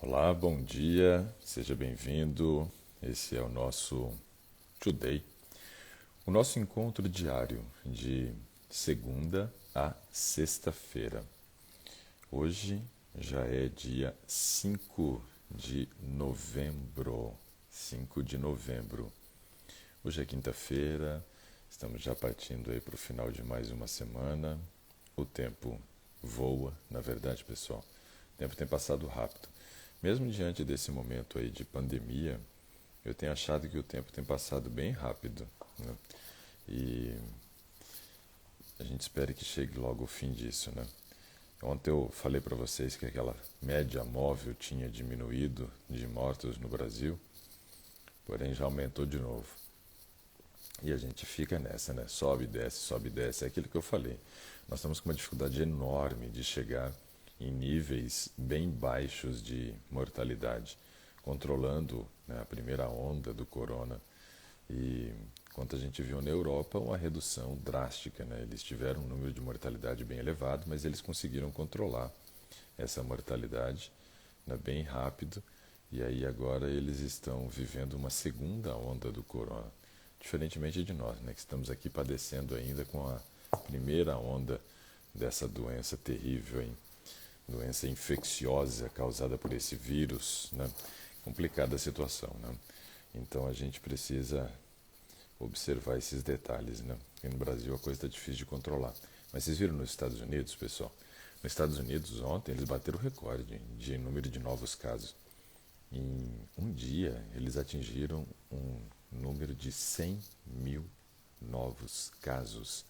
Olá, bom dia, seja bem-vindo. Esse é o nosso Today, o nosso encontro diário de segunda a sexta-feira. Hoje já é dia 5 de novembro. 5 de novembro. Hoje é quinta-feira, estamos já partindo aí para o final de mais uma semana. O tempo voa, na verdade, pessoal. O tempo tem passado rápido. Mesmo diante desse momento aí de pandemia, eu tenho achado que o tempo tem passado bem rápido, né? E a gente espera que chegue logo o fim disso, né? Ontem eu falei para vocês que aquela média móvel tinha diminuído de mortos no Brasil, porém já aumentou de novo. E a gente fica nessa, né? Sobe e desce. É aquilo que eu falei. Nós estamos com uma dificuldade enorme de chegar em níveis bem baixos de mortalidade, controlando, né, a primeira onda do corona. E enquanto a gente viu na Europa uma redução drástica, né? Eles tiveram um número de mortalidade bem elevado, mas eles conseguiram controlar essa mortalidade, né, bem rápido. E aí agora eles estão vivendo uma segunda onda do corona. Diferentemente de nós, né, que estamos aqui padecendo ainda com a primeira onda dessa doença terrível, hein? Doença infecciosa causada por esse vírus, né? Complicada a situação, né? Então a gente precisa observar esses detalhes, né? Aqui no Brasil a coisa está difícil de controlar. Mas vocês viram nos Estados Unidos, pessoal? Nos Estados Unidos ontem eles bateram o recorde de número de novos casos. Em um dia eles atingiram um número de 100 mil novos casos.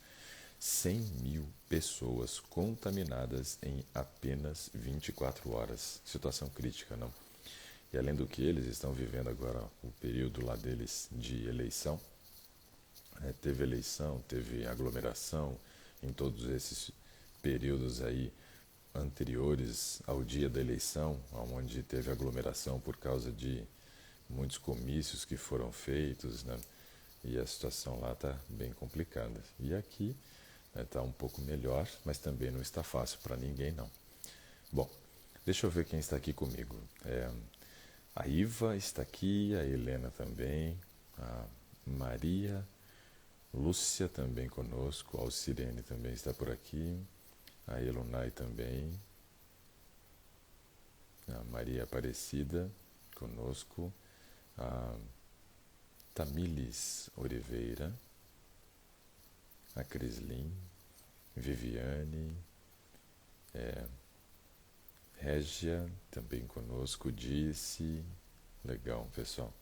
100 mil pessoas contaminadas em apenas 24 horas. Situação crítica, não? E além do que eles estão vivendo agora o período lá deles de eleição, teve eleição, teve aglomeração em todos esses períodos aí anteriores ao dia da eleição, onde teve aglomeração por causa de muitos comícios que foram feitos, né? E a situação lá está bem complicada. E aqui está, né, um pouco melhor, mas também não está fácil para ninguém, não. Bom, deixa eu ver quem está aqui comigo. A Iva está aqui, a Helena também, a Maria, Lúcia também conosco, a Alcirene também está por aqui, a Elunai também, a Maria Aparecida conosco, a Tamílis Oliveira, a Crislin, Viviane, Régia também conosco, Disse. Legal, pessoal.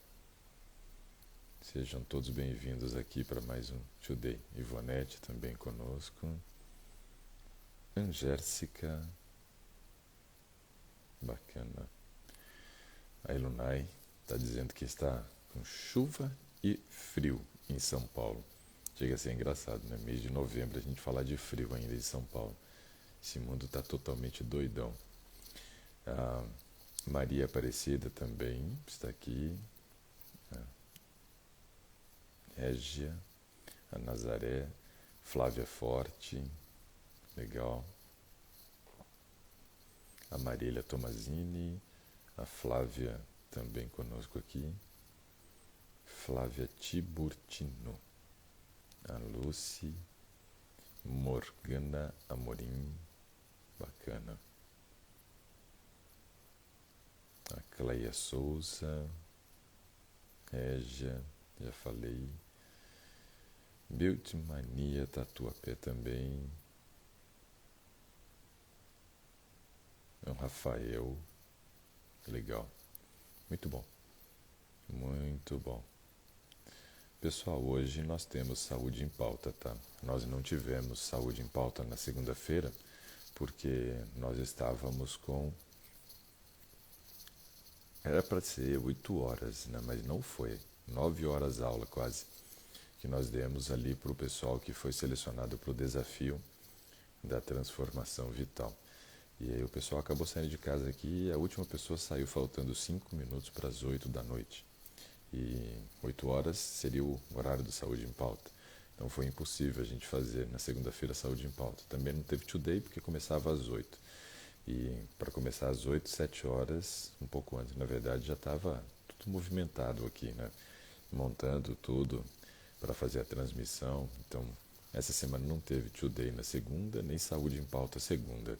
Sejam todos bem-vindos aqui para mais um Today. Ivonete também conosco. Angércica. Bacana. A Elunai está dizendo que está com chuva e frio em São Paulo. Chega a ser engraçado, né? Mês de novembro a gente falar de frio ainda em São Paulo. Esse mundo está totalmente doidão. A Maria Aparecida também está aqui. A Régia, a Nazaré, Flávia Forte, legal. A Marília Tomazini, a Flávia também conosco aqui. Flávia Tiburtino, a Lucy, Morgana Amorim, bacana. A Cleia Souza, Régia, já falei. Beauty Mania Tatuapé também. É um Rafael, legal. Muito bom, muito bom. Pessoal, hoje nós temos saúde em pauta, tá? Nós não tivemos saúde em pauta na segunda-feira, porque nós estávamos com... Era para ser 8 horas, né? Mas não foi. 9 horas aula quase, que nós demos ali para o pessoal que foi selecionado para o desafio da transformação vital. E aí o pessoal acabou saindo de casa aqui e a última pessoa saiu faltando 5 minutos para as 8 da noite. E 8 horas seria o horário do Saúde em Pauta. Então foi impossível a gente fazer na segunda-feira Saúde em Pauta. Também não teve Today porque começava às 8. E para começar às 8, 7 horas, um pouco antes, na verdade, já estava tudo movimentado aqui, né? Montando tudo para fazer a transmissão. Então, essa semana não teve Today na segunda, nem Saúde em Pauta segunda.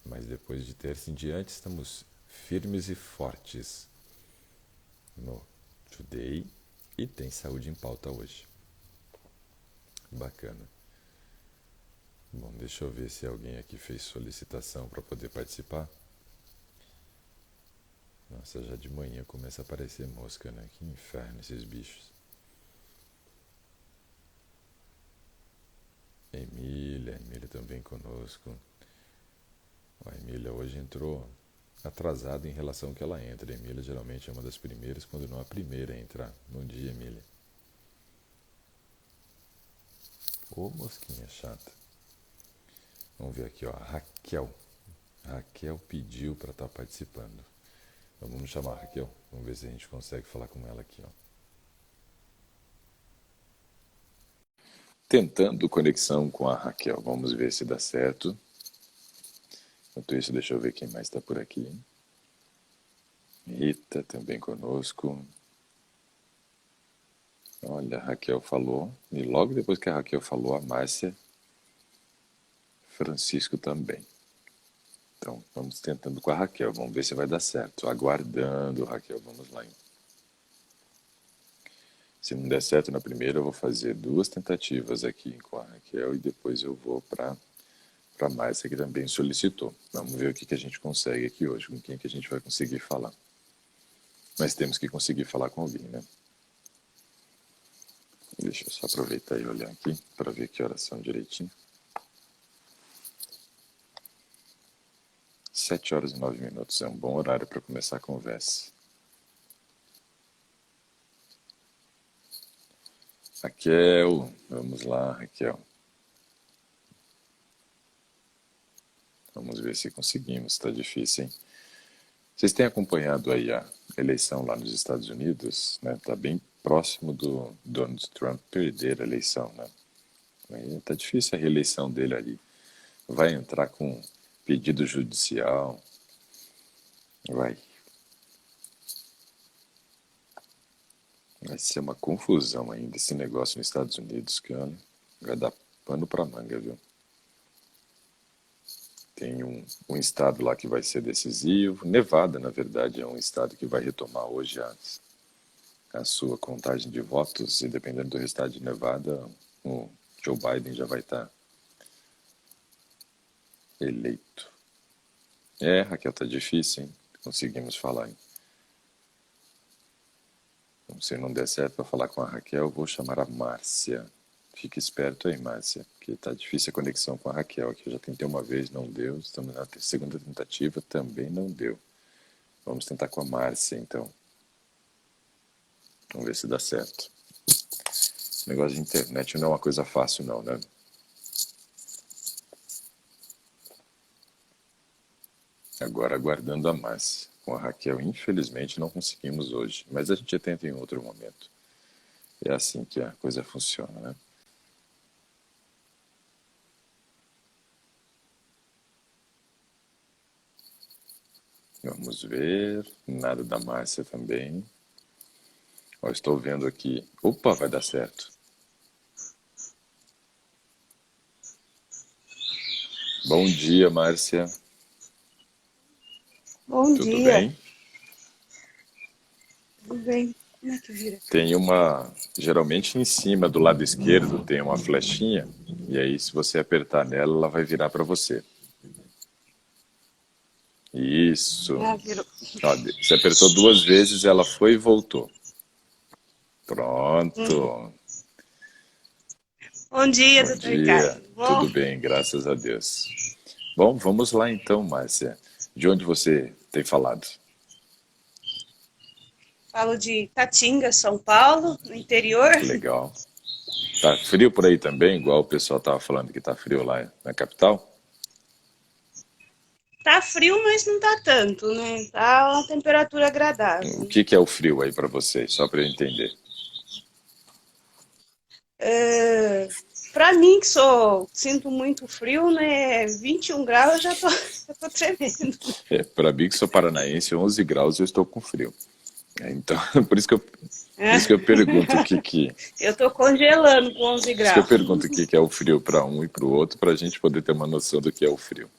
Mas depois de terça em diante, estamos firmes e fortes no Today e tem Saúde em Pauta hoje. Bacana. Bom, deixa eu ver se alguém aqui fez solicitação para poder participar. Nossa, já de manhã começa a aparecer mosca, né? Que inferno esses bichos. Emília também conosco. A Emília hoje entrou atrasada em relação ao que ela entra. A Emília geralmente é uma das primeiras, quando não a primeira a entrar. Bom dia, Emília. Ô, mosquinha chata. Vamos ver aqui, ó. Raquel. Raquel pediu para estar participando. Então vamos chamar a Raquel. Vamos ver se a gente consegue falar com ela aqui, ó. Tentando conexão com a Raquel. Vamos ver se dá certo. Enquanto isso, deixa eu ver quem mais está por aqui. Rita também conosco. Olha, a Raquel falou. E logo depois que a Raquel falou, a Márcia Francisco também. Então, vamos tentando com a Raquel. Vamos ver se vai dar certo. Aguardando, Raquel. Vamos lá. Se não der certo na primeira, eu vou fazer 2 tentativas aqui com a Raquel e depois eu vou para a Márcia, que também solicitou. Vamos ver o que a gente consegue aqui hoje, com quem que a gente vai conseguir falar. Mas temos que conseguir falar com alguém, né? Deixa eu só aproveitar e olhar aqui para ver que horas são direitinho. 7 horas e 9 minutos é um bom horário para começar a conversa. Raquel, vamos lá, Raquel. Vamos ver se conseguimos, está difícil, hein? Vocês têm acompanhado aí a eleição lá nos Estados Unidos, né? Está bem próximo do Donald Trump perder a eleição, né? Está difícil a reeleição dele ali. Vai entrar com pedido judicial. Vai ser uma confusão ainda esse negócio nos Estados Unidos, que olha, vai dar pano para manga, viu? Tem um estado lá que vai ser decisivo. Nevada, na verdade, é um estado que vai retomar hoje a sua contagem de votos. E dependendo do resultado de Nevada, o Joe Biden já vai estar eleito. Raquel, tá difícil, hein? Conseguimos falar, hein? Então, se não der certo para falar com a Raquel, vou chamar a Márcia. Fique esperto aí, Márcia, porque tá difícil a conexão com a Raquel aqui. Eu já tentei uma vez, não deu. Estamos na segunda tentativa, também não deu. Vamos tentar com a Márcia, então. Vamos ver se dá certo. Esse negócio de internet não é uma coisa fácil, não, né? Agora aguardando a Márcia. Com a Raquel, infelizmente, não conseguimos hoje. Mas a gente tenta em outro momento. É assim que a coisa funciona, né? Vamos ver. Nada da Márcia também. Ó, estou vendo aqui. Opa, vai dar certo. Bom dia, Márcia. Bom Tudo dia, bem? tudo bem? Como é que vira? Tem uma. Geralmente em cima do lado esquerdo tem uma flechinha. E aí, se você apertar nela, ela vai virar para você. Isso. Ah, virou. Ó, você apertou 2 vezes, ela foi e voltou. Uhum. Pronto. Bom dia, Bom doutor Ricardo. dia. Tudo bom? Tudo bem, graças a Deus. Bom, vamos lá então, Márcia. De onde você tem falado? Falo de Tatinga, São Paulo, no interior. Que legal. Tá frio por aí também, igual o pessoal tava falando que tá frio lá na capital? Tá frio, mas não tá tanto, né? Tá uma temperatura O agradável. que que é o frio aí para vocês, só para eu entender? para mim, que sinto muito frio, né? 21 graus eu já tô tremendo. Para mim, que sou paranaense, 11 graus eu estou com frio. Então, por isso que eu pergunto o que Eu tô congelando com 11 Por isso que eu graus. pergunto o que é o frio para um e para o outro, para a gente poder ter uma noção do que é o frio.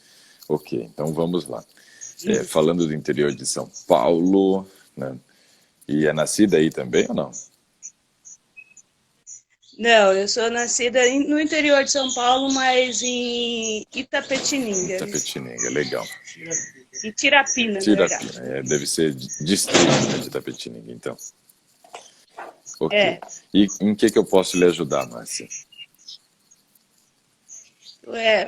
Ok, então vamos lá. Falando do interior de São Paulo, né? E é nascida aí também ou não? Não, eu sou nascida no interior de São Paulo, mas em Itapetininga, né? Itapetininga, legal. Em Tirapina, na verdade. Tirapina, deve ser distrito, né, de Itapetininga, então. Ok. É. E em que eu posso lhe ajudar, Márcia?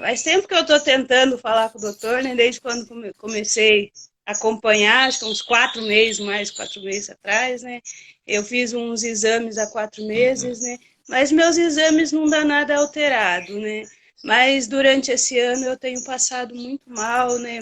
Faz tempo que eu estou tentando falar com o doutor, né? Desde quando comecei a acompanhar, acho que uns 4 meses, mais 4 meses atrás, né? Eu fiz uns exames há 4 meses, né? Mas meus exames não dá nada alterado, né? Mas durante esse ano eu tenho passado muito mal, né?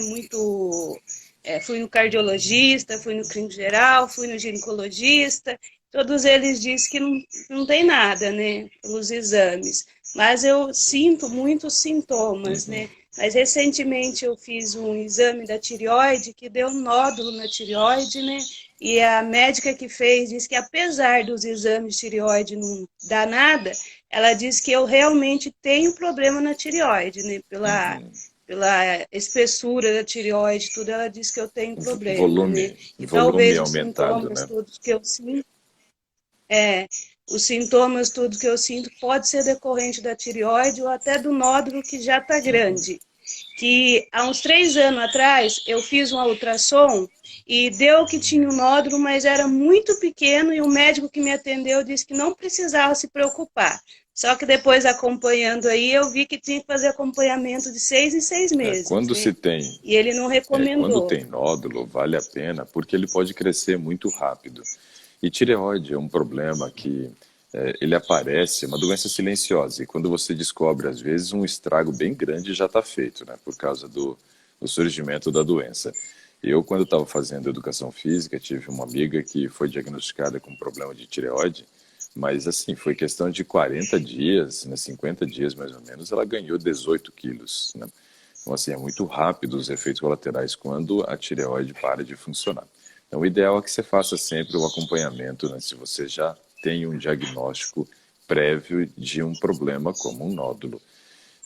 Fui no cardiologista, fui no clínico geral, fui no ginecologista. Todos eles dizem que não tem nada, né? Pelos exames. Mas eu sinto muitos sintomas, né? Mas recentemente eu fiz um exame da tireoide que deu um nódulo na tireoide, né? E a médica que fez disse que apesar dos exames de tireoide não dar nada, ela disse que eu realmente tenho problema na tireoide, né? Pela espessura da tireoide, tudo, ela disse que eu tenho problema, né? E Volume talvez aumentado, né? os sintomas tudo que eu sinto pode ser decorrente da tireoide ou até do nódulo que já está grande. Que há uns 3 anos atrás eu fiz uma ultrassom e deu que tinha um nódulo, mas era muito pequeno e o médico que me atendeu disse que não precisava se preocupar. Só que depois acompanhando aí eu vi que tinha que fazer acompanhamento de 6 em 6 meses. Quando né? se tem, E ele não quando recomendou. tem nódulo, vale a pena, porque ele pode crescer muito rápido. E tireoide é um problema que ele aparece, é uma doença silenciosa, e quando você descobre, às vezes, um estrago bem grande já está feito, né, por causa do surgimento da doença. Eu, quando estava fazendo educação física, tive uma amiga que foi diagnosticada com problema de tireoide, mas assim, foi questão de 40 dias, né, 50 dias mais ou menos, ela ganhou 18 quilos, né? Então, assim, é muito rápido os efeitos colaterais quando a tireoide para de funcionar. Então, o ideal é que você faça sempre o acompanhamento, né, se você já tem um diagnóstico prévio de um problema como um nódulo.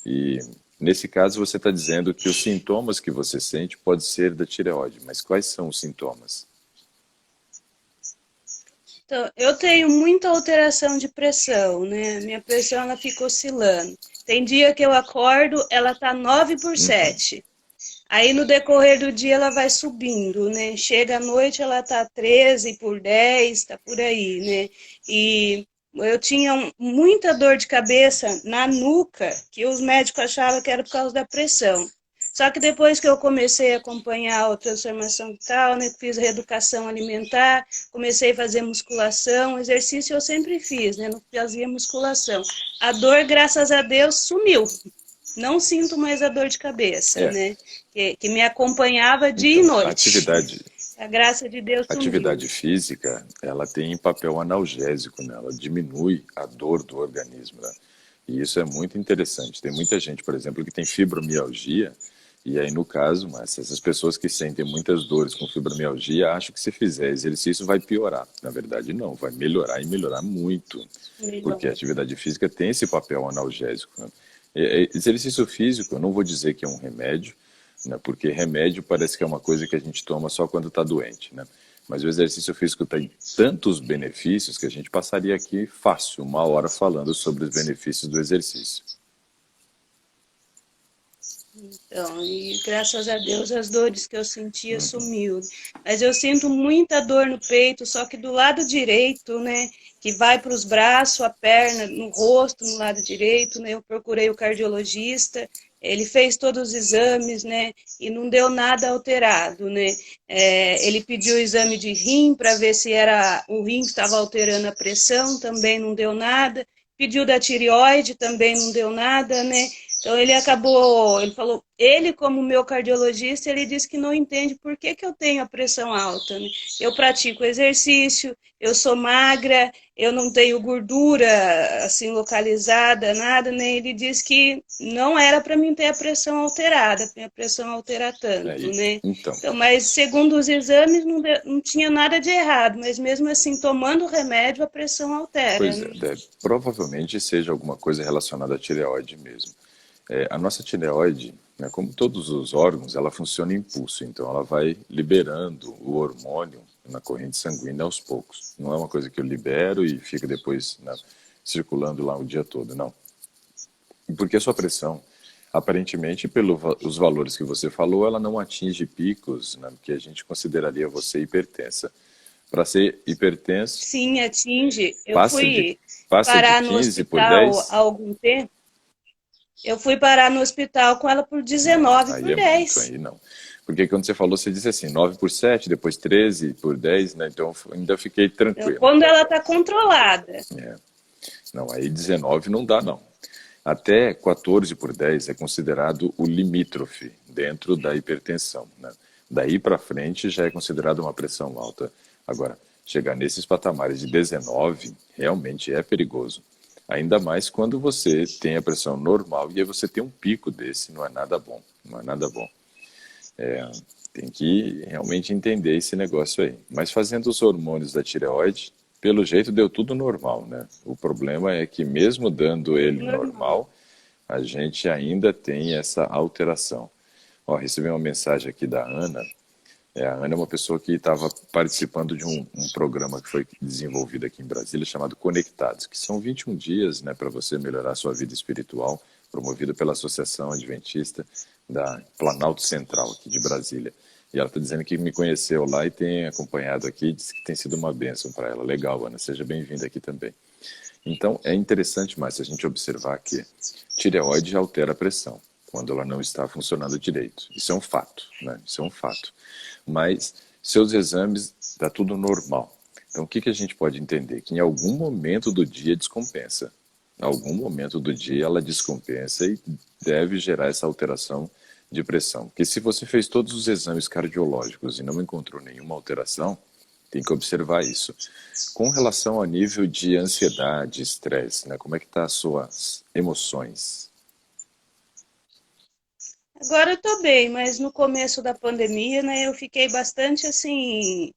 E, nesse caso, você está dizendo que os sintomas que você sente pode ser da tireoide, mas quais são os sintomas? Então, eu tenho muita alteração de pressão, né? Minha pressão ela fica oscilando. Tem dia que eu acordo, ela tá 9/7. Aí no decorrer do dia ela vai subindo, né? Chega à noite ela tá 13/10, tá por aí, né? E eu tinha muita dor de cabeça na nuca, que os médicos achavam que era por causa da pressão. Só que depois que eu comecei a acompanhar a transformação vital, né, fiz reeducação alimentar, comecei a fazer musculação, exercício eu sempre fiz, né, não fazia musculação. A dor, graças a Deus, sumiu. Não sinto mais a dor de cabeça, né, que me acompanhava dia e noite. A graça de Deus sumiu. Atividade física, ela tem papel analgésico, né? Ela diminui a dor do organismo, né? E isso é muito interessante. Tem muita gente, por exemplo, que tem fibromialgia, e aí no caso, mas essas pessoas que sentem muitas dores com fibromialgia acham que se fizer exercício vai piorar. Na verdade não, vai melhorar e melhorar muito, porque a atividade física tem esse papel analgésico, né? Exercício físico, eu não vou dizer que é um remédio, né, porque remédio parece que é uma coisa que a gente toma só quando está doente, né? Mas o exercício físico tem tantos benefícios que a gente passaria aqui fácil 1 hora falando sobre os benefícios do exercício. Então, e graças a Deus as dores que eu sentia sumiu. Mas eu sinto muita dor no peito, só que do lado direito, né, que vai para os braços, a perna, no rosto, no lado direito, né, eu procurei o cardiologista, ele fez todos os exames, né, e não deu nada alterado, né. Ele pediu o exame de rim para ver se era o rim que estava alterando a pressão, também não deu nada. Pediu da tireoide, também não deu nada, né. Então ele falou, ele como meu cardiologista, ele disse que não entende por que que eu tenho a pressão alta, né? Eu pratico exercício, eu sou magra, eu não tenho gordura assim localizada, nada, né? Ele disse que não era para mim ter a pressão alterada, minha pressão alterar tanto, Aí, né? então, Então, mas segundo os exames não tinha nada de errado, mas mesmo assim tomando remédio a pressão altera, pois é, né? provavelmente seja alguma coisa relacionada à tireoide mesmo. A nossa tireoide, né, como todos os órgãos, ela funciona em impulso, então ela vai liberando o hormônio na corrente sanguínea aos poucos. Não é uma coisa que eu libero e fica depois, né, circulando lá o dia todo, não. Porque a sua pressão, aparentemente, pelos valores que você falou, ela não atinge picos, né, que a gente consideraria você hipertensa. Para ser hipertenso, Sim, atinge. Eu passa de, fui passa de parar no 15 por hospital há 10. algum tempo. Eu fui parar no hospital com ela por Não, 19 aí por é muito, 10. aí não. Porque quando você falou, você disse assim, 9 por 7, depois 13 por 10, né? Então ainda fiquei Então, tranquilo. quando ela está controlada. É. Não, aí 19 não dá, não. Até 14 por 10 é considerado o limítrofe dentro da hipertensão, né? Daí para frente já é considerado uma pressão alta. Agora, chegar nesses patamares de 19 realmente é perigoso. Ainda mais quando você tem a pressão normal e aí você tem um pico desse, não é nada bom, não é nada bom. Tem que realmente entender esse negócio aí. Mas fazendo os hormônios da tireoide, pelo jeito deu tudo normal, né? O problema é que mesmo dando Tudo ele normal. normal, a gente ainda tem essa alteração. Ó, recebi uma mensagem aqui da Ana. A Ana é uma pessoa que estava participando de um programa que foi desenvolvido aqui em Brasília chamado Conectados, que são 21 dias, né, para você melhorar a sua vida espiritual, promovido pela Associação Adventista da Planalto Central aqui de Brasília. E ela está dizendo que me conheceu lá e tem acompanhado aqui, e disse que tem sido uma bênção para ela. Legal, Ana, seja bem-vinda aqui também. Então, é interessante mais a gente observar que tireoide altera a pressão quando ela não está funcionando direito. Isso é um fato, né? Isso é um fato. Mas seus exames está tudo normal. Então, o que a gente pode entender? Que em algum momento do dia descompensa. Em algum momento do dia ela descompensa e deve gerar essa alteração de pressão. Porque se você fez todos os exames cardiológicos e não encontrou nenhuma alteração, tem que observar isso. Com relação ao nível de ansiedade, estresse, né? Como é que tá as suas emoções? Agora eu tô bem, mas no começo da pandemia, né, eu fiquei bastante assim,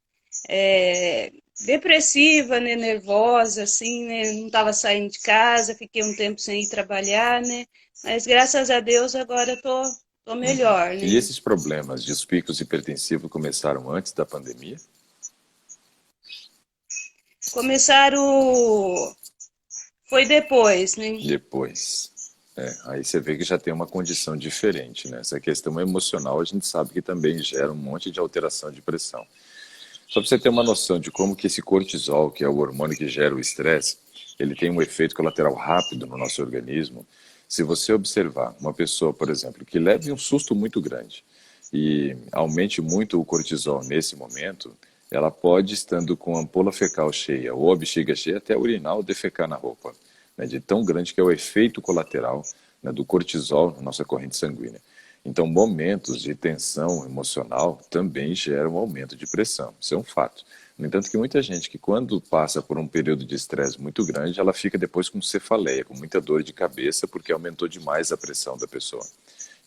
é, depressiva, né, nervosa, assim, né, não estava saindo de casa, fiquei um tempo sem ir trabalhar, né, mas graças a Deus agora tô melhor, E né. esses problemas de os picos hipertensivos começaram antes da pandemia? Começaram, foi depois, né. Depois. Aí você vê que já tem uma condição diferente, né? Essa questão emocional a gente sabe que também gera um monte de alteração de pressão. Só para você ter uma noção de como que esse cortisol, que é o hormônio que gera o estresse, ele tem um efeito colateral rápido no nosso organismo. Se você observar uma pessoa, por exemplo, que leve um susto muito grande e aumente muito o cortisol nesse momento, ela pode, estando com a ampola fecal cheia ou a bexiga cheia, até urinar ou defecar na roupa, né, de tão grande que é o efeito colateral, né, do cortisol na nossa corrente sanguínea. Então, momentos de tensão emocional também geram aumento de pressão. Isso é um fato. No entanto, que muita gente que quando passa por um período de estresse muito grande, ela fica depois com cefaleia, com muita dor de cabeça, porque aumentou demais a pressão da pessoa.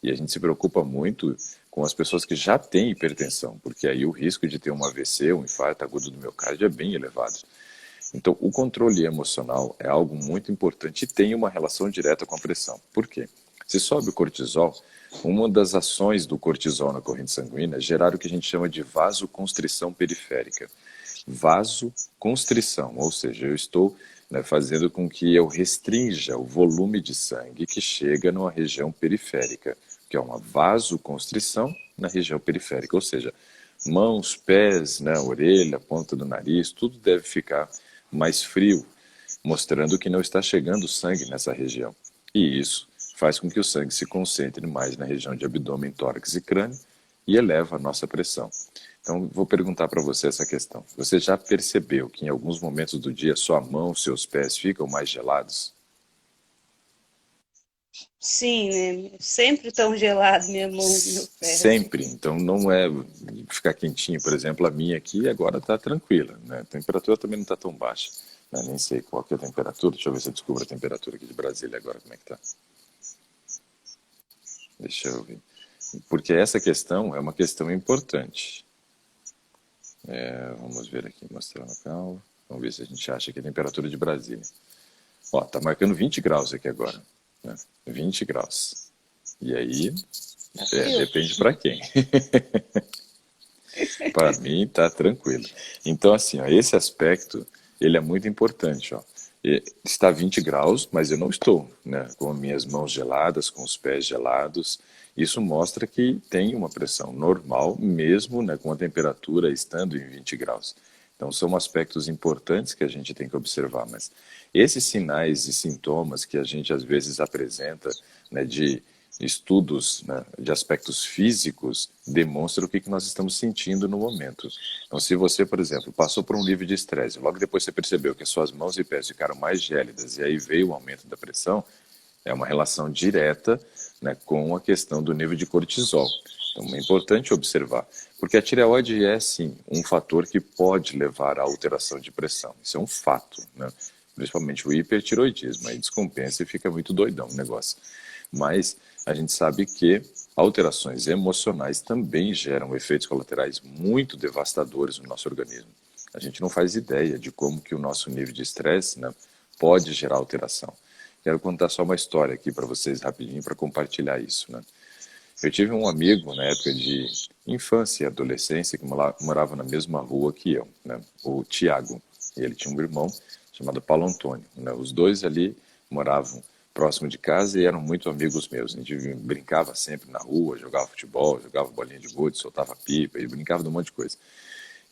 E a gente se preocupa muito com as pessoas que já têm hipertensão, porque aí o risco de ter um AVC, um infarto agudo do miocárdio, é bem elevado. Então, o controle emocional é algo muito importante e tem uma relação direta com a pressão. Por quê? Se sobe o cortisol, uma das ações do cortisol na corrente sanguínea é gerar o que a gente chama de vasoconstrição periférica. Vasoconstrição, ou seja, eu estou, né, fazendo com que eu restrinja o volume de sangue que chega numa região periférica, que é uma vasoconstrição na região periférica, ou seja, mãos, pés, né, orelha, ponta do nariz, tudo deve ficar mais frio, mostrando que não está chegando sangue nessa região. E isso faz com que o sangue se concentre mais na região de abdômen, tórax e crânio e eleva a nossa pressão. Então, vou perguntar para você essa questão. Você já percebeu que em alguns momentos do dia sua mão, seus pés ficam mais gelados? Sim, né? Sempre tão gelado minha mão, meu pé, assim. Sempre. Então não é ficar quentinho. Por exemplo, a minha aqui agora está tranquila, né? A temperatura também não está tão baixa. Né? Nem sei qual que é a temperatura. Deixa eu ver se eu descubro a temperatura aqui de Brasília agora, como é que tá. Deixa eu ver. Porque essa questão é uma questão importante. Vamos ver aqui, mostrar no carro. Vamos ver se a gente acha aqui a temperatura de Brasília. Ó, tá marcando 20 graus aqui agora. Né? 20 graus. E aí, Tá frio. depende para quem. Para mim, tá tranquilo. Então, assim, ó, esse aspecto, ele é muito importante, ó. Está 20 graus, mas eu não estou, né, com as minhas mãos geladas, com os pés gelados. Isso mostra que tem uma pressão normal, mesmo, né, com a temperatura estando em 20 graus. Então, são aspectos importantes que a gente tem que observar. Mas esses sinais e sintomas que a gente às vezes apresenta, né, de estudos, né, de aspectos físicos demonstram o que, que nós estamos sentindo no momento. Então, se você, por exemplo, passou por um nível de estresse, logo depois você percebeu que as suas mãos e pés ficaram mais gélidas e aí veio o aumento da pressão, é uma relação direta, né, com a questão do nível de cortisol. Então, é importante observar, porque a tireoide é, sim, um fator que pode levar à alteração de pressão. Isso é um fato, né? Principalmente o hipertiroidismo, aí descompensa e fica muito doidão o negócio. Mas a gente sabe que alterações emocionais também geram efeitos colaterais muito devastadores no nosso organismo. A gente não faz ideia de como que o nosso nível de estresse, né, pode gerar alteração. Quero contar só uma história aqui para vocês rapidinho para compartilhar isso, né? Eu tive um amigo na época de infância e adolescência que morava na mesma rua que eu, né? O Tiago. E ele tinha um irmão chamado Paulo Antônio, né? Os dois ali moravam próximo de casa e eram muito amigos meus. A gente brincava sempre na rua, jogava futebol, jogava bolinha de gude, soltava pipa e brincava de um monte de coisa.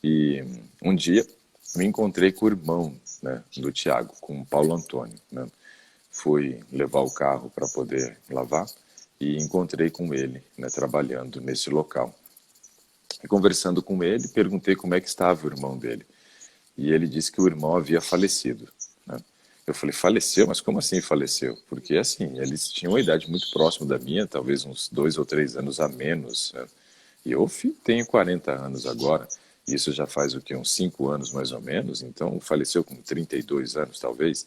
E um dia me encontrei com o irmão, né, do Tiago, com o Paulo Antônio, né? Fui levar o carro para poder lavar e encontrei com ele, né, trabalhando nesse local. E conversando com ele, perguntei como é que estava o irmão dele. E ele disse que o irmão havia falecido, né? Eu falei, faleceu? Mas como assim faleceu? Porque, assim, eles tinham uma idade muito próxima da minha, talvez uns 2 ou 3 anos a menos, né? E eu tenho 40 anos agora, e isso já faz o quê? Uns 5 anos mais ou menos, então faleceu com 32 anos, talvez.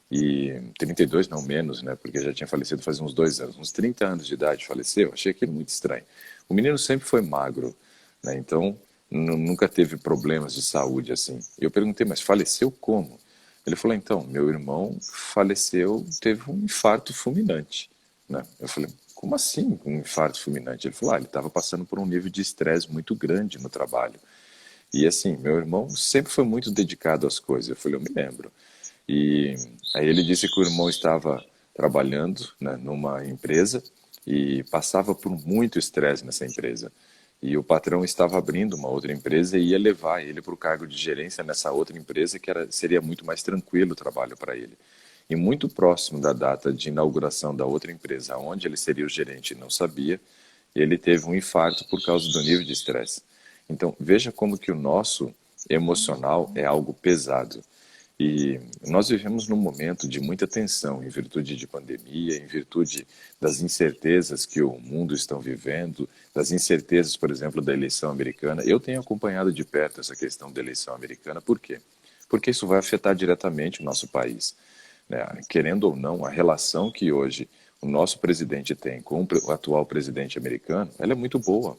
E 32 não menos, né? Porque já tinha falecido faz uns 2 anos. Uns 30 anos de idade faleceu. Achei aquilo muito estranho. O menino sempre foi magro, né? Então nunca teve problemas de saúde assim. Eu perguntei, mas faleceu como? Ele falou, então, meu irmão faleceu, teve um infarto fulminante, né? Eu falei, como assim um infarto fulminante? Ele falou, ele estava passando por um nível de estresse muito grande no trabalho. E assim, meu irmão sempre foi muito dedicado às coisas. Eu falei, eu me lembro. E aí ele disse que o irmão estava trabalhando, né, numa empresa e passava por muito estresse nessa empresa. E o patrão estava abrindo uma outra empresa e ia levar ele para o cargo de gerência nessa outra empresa, que seria muito mais tranquilo o trabalho para ele. E muito próximo da data de inauguração da outra empresa, onde ele seria o gerente e não sabia, ele teve um infarto por causa do nível de estresse. Então, veja como que o nosso emocional é algo pesado. E nós vivemos num momento de muita tensão, em virtude de pandemia, em virtude das incertezas que o mundo está vivendo, das incertezas, por exemplo, da eleição americana. Eu tenho acompanhado de perto essa questão da eleição americana, por quê? Porque isso vai afetar diretamente o nosso país, né? Querendo ou não, a relação que hoje o nosso presidente tem com o atual presidente americano, ela é muito boa.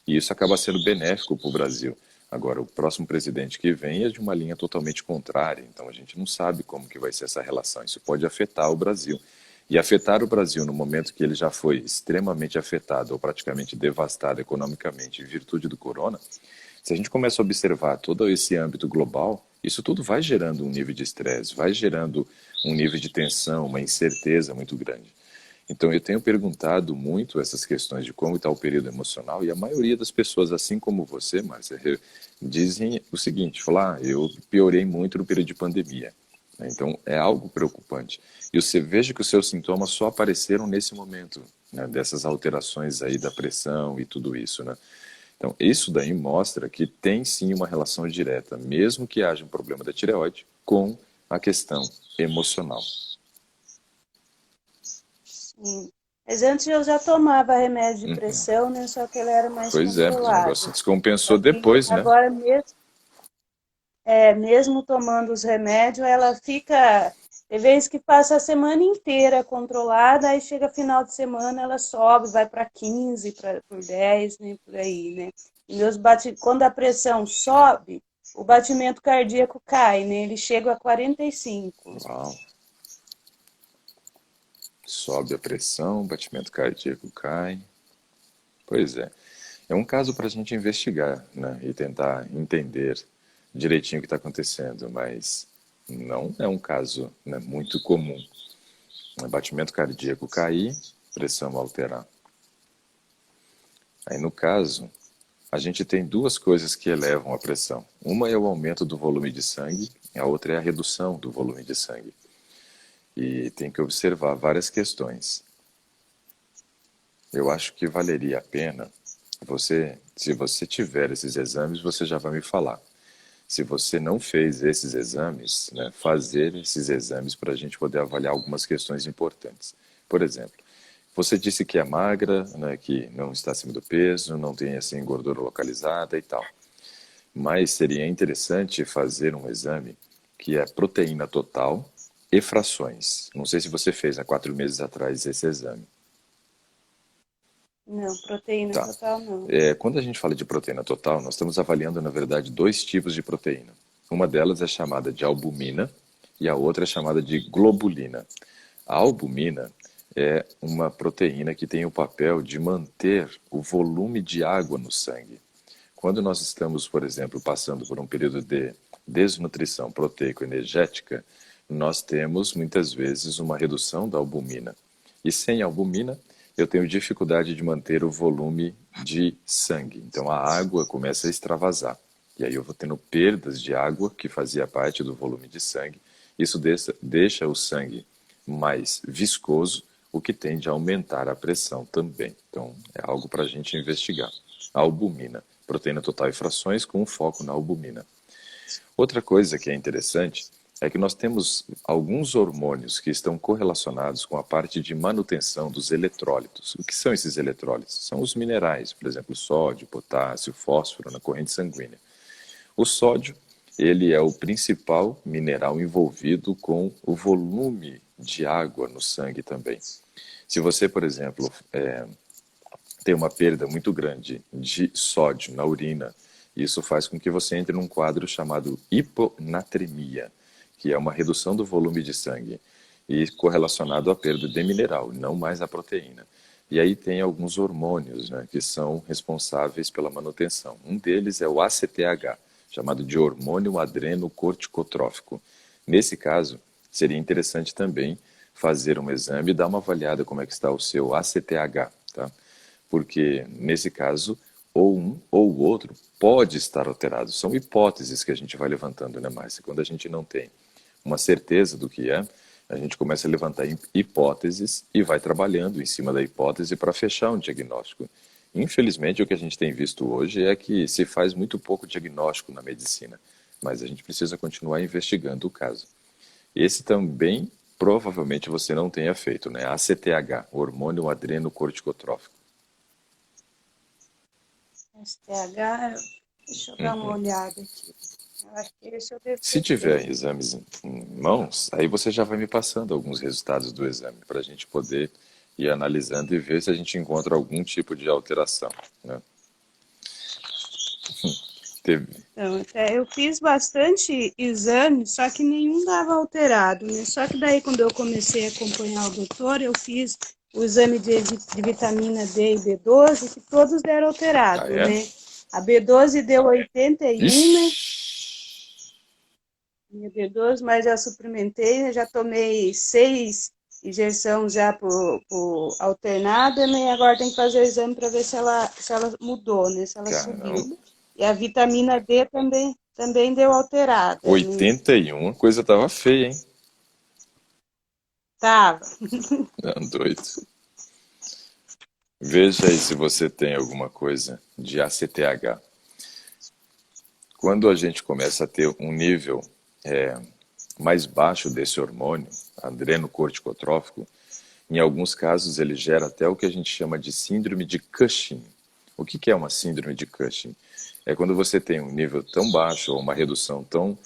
E isso acaba sendo benéfico para o Brasil. Agora, o próximo presidente que vem é de uma linha totalmente contrária, então a gente não sabe como que vai ser essa relação. Isso pode afetar o Brasil. E afetar o Brasil no momento que ele já foi extremamente afetado ou praticamente devastado economicamente em virtude do corona, se a gente começa a observar todo esse âmbito global, isso tudo vai gerando um nível de estresse, vai gerando um nível de tensão, uma incerteza muito grande. Então, eu tenho perguntado muito essas questões de como está o período emocional e a maioria das pessoas, assim como você, Márcia, dizem o seguinte, falar, eu piorei muito no período de pandemia. Então, é algo preocupante. E você veja que os seus sintomas só apareceram nesse momento, né, dessas alterações aí da pressão e tudo isso, né? Então, isso daí mostra que tem sim uma relação direta, mesmo que haja um problema da tireoide, com a questão emocional. Mas antes eu já tomava remédio de Uhum. pressão, né? Só que ele era mais Pois é, o negócio controlado. descompensou Só que depois, né? agora mesmo, mesmo tomando os remédios, ela fica. Tem vezes que passa a semana inteira controlada, aí chega final de semana, ela sobe, vai para 15, por 10, né? Por aí, né? E quando a pressão sobe, o batimento cardíaco cai, né? Ele chega a 45. Uau. Sobe a pressão, batimento cardíaco cai. Pois é. É um caso para a gente investigar, né? E tentar entender direitinho o que está acontecendo, mas não é um caso, né, muito comum. Batimento cardíaco cair, pressão alterar. Aí no caso, a gente tem duas coisas que elevam a pressão. Uma é o aumento do volume de sangue, a outra é a redução do volume de sangue. E tem que observar várias questões. Eu acho que valeria a pena se você tiver esses exames, você já vai me falar. Se você não fez esses exames, né, fazer esses exames para a gente poder avaliar algumas questões importantes. Por exemplo, você disse que é magra, né, que não está acima do peso, não tem assim gordura localizada e tal. Mas seria interessante fazer um exame que é proteína total e frações. Não sei se você fez há 4 meses atrás esse exame. Não, proteína Tá. total não. Quando a gente fala de proteína total, nós estamos avaliando, na verdade, dois tipos de proteína. Uma delas é chamada de albumina e a outra é chamada de globulina. A albumina é uma proteína que tem o papel de manter o volume de água no sangue. Quando nós estamos, por exemplo, passando por um período de desnutrição proteico-energética, nós temos muitas vezes uma redução da albumina. E sem albumina, eu tenho dificuldade de manter o volume de sangue. Então a água começa a extravasar. E aí eu vou tendo perdas de água que fazia parte do volume de sangue. Isso deixa o sangue mais viscoso, o que tende a aumentar a pressão também. Então é algo para a gente investigar. A albumina, proteína total e frações com foco na albumina. Outra coisa que é interessante é que nós temos alguns hormônios que estão correlacionados com a parte de manutenção dos eletrólitos. O que são esses eletrólitos? São os minerais, por exemplo, sódio, potássio, fósforo na corrente sanguínea. O sódio, ele é o principal mineral envolvido com o volume de água no sangue também. Se você, por exemplo, tem uma perda muito grande de sódio na urina, isso faz com que você entre num quadro chamado hiponatremia, que é uma redução do volume de sangue e correlacionado à perda de mineral, não mais à proteína. E aí tem alguns hormônios, né, que são responsáveis pela manutenção. Um deles é o ACTH, chamado de hormônio adrenocorticotrófico. Nesse caso, seria interessante também fazer um exame e dar uma avaliada como é que está o seu ACTH, tá? Porque, nesse caso, ou um ou o outro pode estar alterado. São hipóteses que a gente vai levantando, né, Márcia? Quando a gente não tem uma certeza do que é, a gente começa a levantar hipóteses e vai trabalhando em cima da hipótese para fechar um diagnóstico. Infelizmente, o que a gente tem visto hoje é que se faz muito pouco diagnóstico na medicina, mas a gente precisa continuar investigando o caso. Esse também, provavelmente, você não tenha feito, né? ACTH, hormônio adrenocorticotrófico. STH, deixa eu dar uma olhada aqui. Eu acho que esse eu devo Se ter tiver feito. exames em mãos, aí você já vai me passando alguns resultados do exame para a gente poder ir analisando e ver se a gente encontra algum tipo de alteração, né? Teve. Então, até eu fiz bastante exame, só que nenhum dava alterado, né? Só que daí, quando eu comecei a acompanhar o doutor, eu fiz o exame de vitamina D e B12, que todos deram Ah, alterado, é? né? A B12 deu 81, né? Ixi! Minha B12, mas já suplementei, né? Já tomei 6 injeções já por alternada, né? E agora tem que fazer o exame para ver se ela mudou, né? Se ela subiu. Caramba. E a vitamina D também deu alterada, né? 81, a coisa tava feia, hein? Tava. Não, doido. Veja aí se você tem alguma coisa de ACTH. Quando a gente começa a ter um nível mais baixo desse hormônio, adrenocorticotrófico, Em alguns casos, ele gera até o que a gente chama de síndrome de Cushing. O que que é uma síndrome de Cushing? É quando você tem um nível tão baixo ou uma redução tão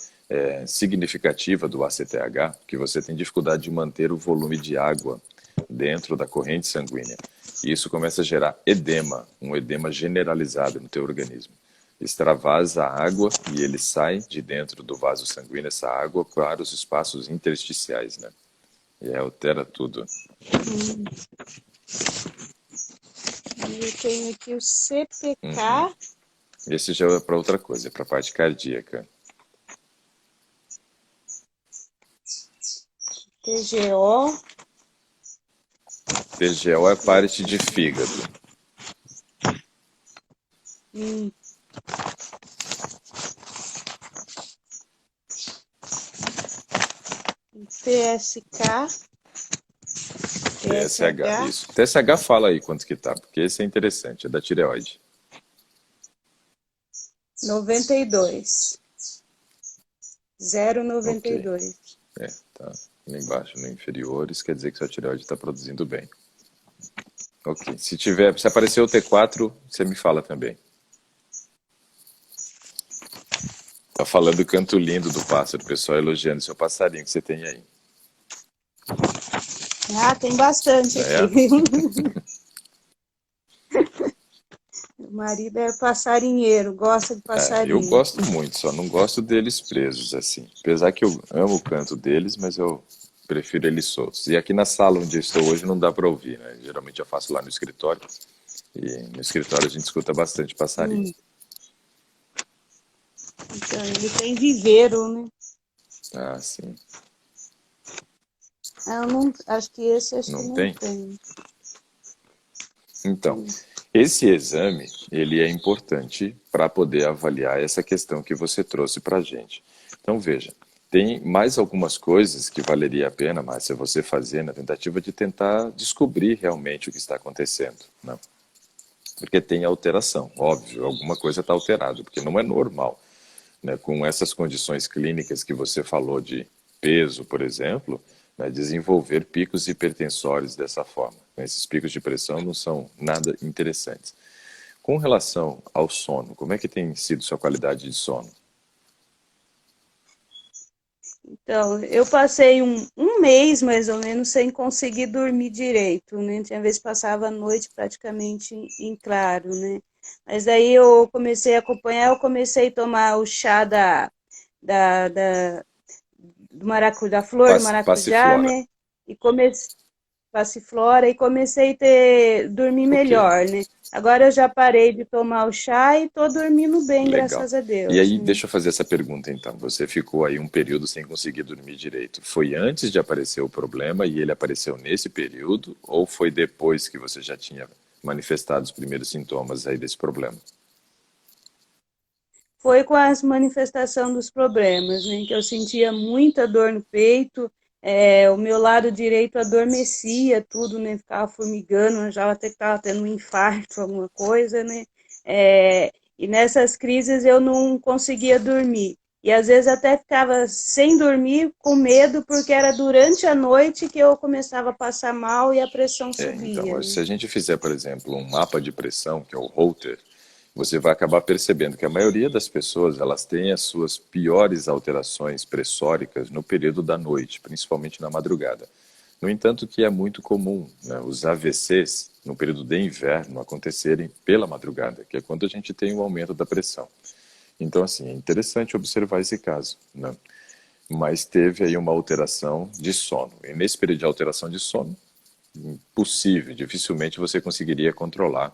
significativa do ACTH que você tem dificuldade de manter o volume de água dentro da corrente sanguínea. E isso começa a gerar edema, um edema generalizado no teu organismo. Extravasa a água e ele sai de dentro do vaso sanguíneo, essa água, para os espaços intersticiais, né? E altera tudo. Eu tenho aqui o CPK. Esse já é para outra coisa, é para a parte cardíaca. TGO. TGO é parte de fígado. TSK. TSH, isso. TSH fala aí quanto que tá, porque esse é interessante, é da tireoide. 92. 0,92. Okay. Tá lá embaixo, no inferiores, quer dizer que sua tireoide está produzindo bem. Ok, se aparecer o T4, você me fala também. Tá falando o canto lindo do pássaro, o pessoal elogiando seu passarinho que você tem aí. Ah, tem bastante aqui. Meu marido é passarinheiro, gosta de passarinho. Eu gosto muito, só não gosto deles presos assim. Apesar que eu amo o canto deles, mas eu prefiro eles soltos. E aqui na sala onde eu estou hoje não dá para ouvir, né? Geralmente eu faço lá no escritório. E no escritório a gente escuta bastante passarinho. Então, ele tem viveiro, né? Ah, sim. Eu não, acho que esse não tem. Então, esse exame, ele é importante para poder avaliar essa questão que você trouxe para a gente. Então, veja, tem mais algumas coisas que valeria a pena, Márcia, você fazer na tentativa de tentar descobrir realmente o que está acontecendo, né? Porque tem alteração, óbvio, alguma coisa está alterada, porque não é normal, né? Com essas condições clínicas que você falou de peso, por exemplo, né, desenvolver picos hipertensórios dessa forma. Esses picos de pressão não são nada interessantes. Com relação ao sono, como é que tem sido sua qualidade de sono? Então, eu passei um mês, mais ou menos, sem conseguir dormir direito, né? Tinha vezes que passava a noite praticamente em claro, né? Mas daí eu comecei a acompanhar, eu comecei a tomar o chá da flor do maracujá, né? E passiflora, e comecei a dormir melhor, né? Agora eu já parei de tomar o chá e tô dormindo bem, graças a Deus. E aí, né? deixa eu fazer essa pergunta então. Você ficou aí um período sem conseguir dormir direito. Foi antes de aparecer o problema e ele apareceu nesse período, ou foi depois que você já tinha manifestado os primeiros sintomas aí desse problema? Foi com as manifestações dos problemas, né? Que eu sentia muita dor no peito, o meu lado direito adormecia, tudo, né? Ficava formigando, já até que estava tendo um infarto, alguma coisa, né? E nessas crises eu não conseguia dormir. E às vezes até ficava sem dormir, com medo, porque era durante a noite que eu começava a passar mal e a pressão subia. Então, né? se a gente fizer, por exemplo, um mapa de pressão, que é o Holter, você vai acabar percebendo que a maioria das pessoas elas têm as suas piores alterações pressóricas no período da noite, principalmente na madrugada. No entanto, que é muito comum, né, os AVCs no período de inverno acontecerem pela madrugada, que é quando a gente tem um aumento da pressão. Então, assim, é interessante observar esse caso, né? Mas teve aí uma alteração de sono. E nesse período de alteração de sono, impossível, dificilmente você conseguiria controlar,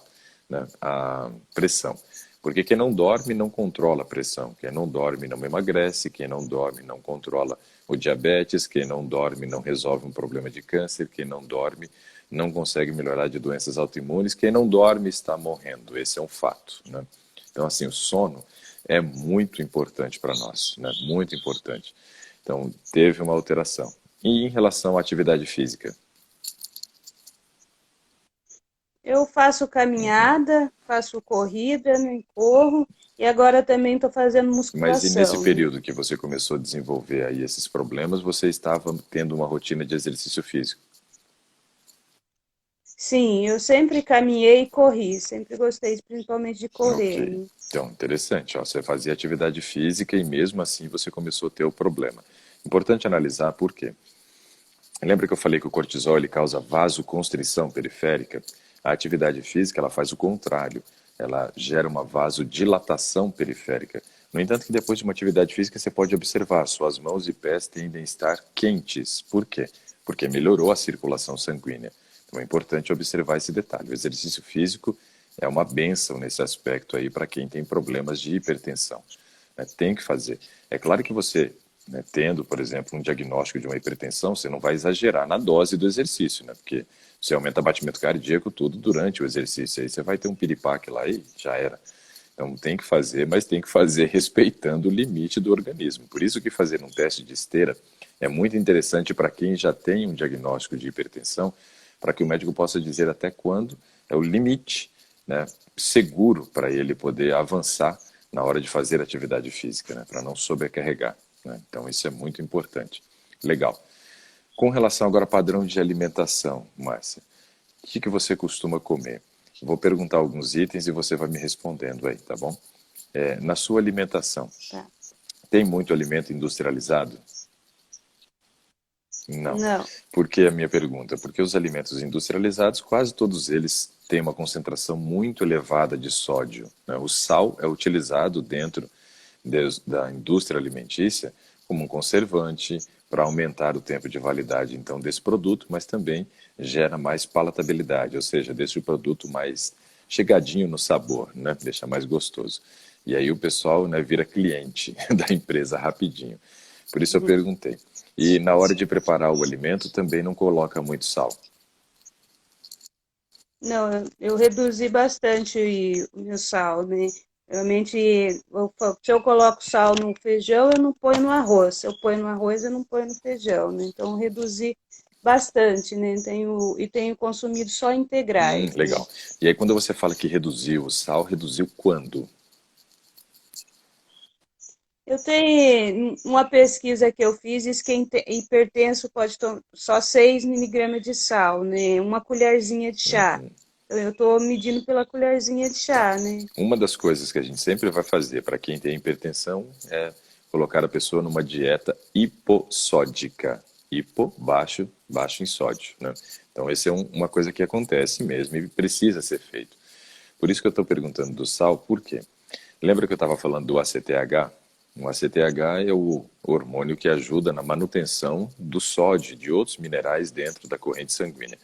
né, a pressão. Porque quem não dorme não controla a pressão, quem não dorme não emagrece, quem não dorme não controla o diabetes, quem não dorme não resolve um problema de câncer, quem não dorme não consegue melhorar de doenças autoimunes, quem não dorme está morrendo, esse é um fato, né? Então, assim, o sono é muito importante para nós, né? Muito importante. Então, teve uma alteração. E em relação à atividade física? Eu faço caminhada, faço corrida, né, corro, e agora também estou fazendo musculação. Mas e nesse período que você começou a desenvolver aí esses problemas, você estava tendo uma rotina de exercício físico? Sim, eu sempre caminhei e corri, sempre gostei principalmente de correr, Ok. né? Então, interessante. Ó, você fazia atividade física e mesmo assim você começou a ter o problema. Importante analisar por quê. Lembra que eu falei que o cortisol ele causa vasoconstrição periférica? A atividade física ela faz o contrário. Ela gera uma vasodilatação periférica. No entanto, que depois de uma atividade física você pode observar suas mãos e pés tendem a estar quentes. Por quê? Porque melhorou a circulação sanguínea. Então é importante observar esse detalhe. O exercício físico é uma bênção nesse aspecto aí para quem tem problemas de hipertensão, né? Tem que fazer. É claro que você, né, tendo, por exemplo, um diagnóstico de uma hipertensão, você não vai exagerar na dose do exercício, né? Porque você aumenta batimento cardíaco tudo durante o exercício, aí você vai ter um piripaque lá e já era. Então tem que fazer, mas tem que fazer respeitando o limite do organismo. Por isso que fazer um teste de esteira é muito interessante para quem já tem um diagnóstico de hipertensão, para que o médico possa dizer até quando é o limite, né, seguro para ele poder avançar na hora de fazer atividade física, né, para não sobrecarregar, né? Então isso é muito importante. Legal. Com relação agora ao padrão de alimentação, Márcia, o que você costuma comer? Vou perguntar alguns itens e você vai me respondendo aí, tá bom? Na sua alimentação, Tá. tem muito alimento industrializado? Não. Não, Por que a minha pergunta? Porque os alimentos industrializados, quase todos eles têm uma concentração muito elevada de sódio, né? O sal é utilizado dentro da indústria alimentícia como um conservante para aumentar o tempo de validade então desse produto, mas também gera mais palatabilidade, ou seja, deixa o produto mais chegadinho no sabor, né? Deixa mais gostoso. E aí o pessoal, né, vira cliente da empresa rapidinho. Por isso eu perguntei. E na hora de preparar o alimento também não coloca muito sal. não, eu reduzi bastante o meu sal, né? Realmente, se eu coloco sal no feijão, eu não ponho no arroz. Se eu ponho no arroz, eu não ponho no feijão, né? Então, eu reduzi bastante, né? Tenho consumido só integrais, né? Legal. E aí quando você fala que reduziu o sal, reduziu quando? Eu tenho uma pesquisa que eu fiz, diz que hipertenso pode tomar só 6 miligramas de sal, né? Uma colherzinha de chá. Então, eu estou medindo pela colherzinha de Tá. chá, né? Uma das coisas que a gente sempre vai fazer para quem tem hipertensão é colocar a pessoa numa dieta hipossódica. Hipo, baixo, baixo em sódio, né? Então, essa é uma coisa que acontece mesmo e precisa ser feito. Por isso que eu estou perguntando do sal, por quê? Lembra que eu estava falando do ACTH? O ACTH é o hormônio que ajuda na manutenção do sódio e de outros minerais dentro da corrente sanguínea.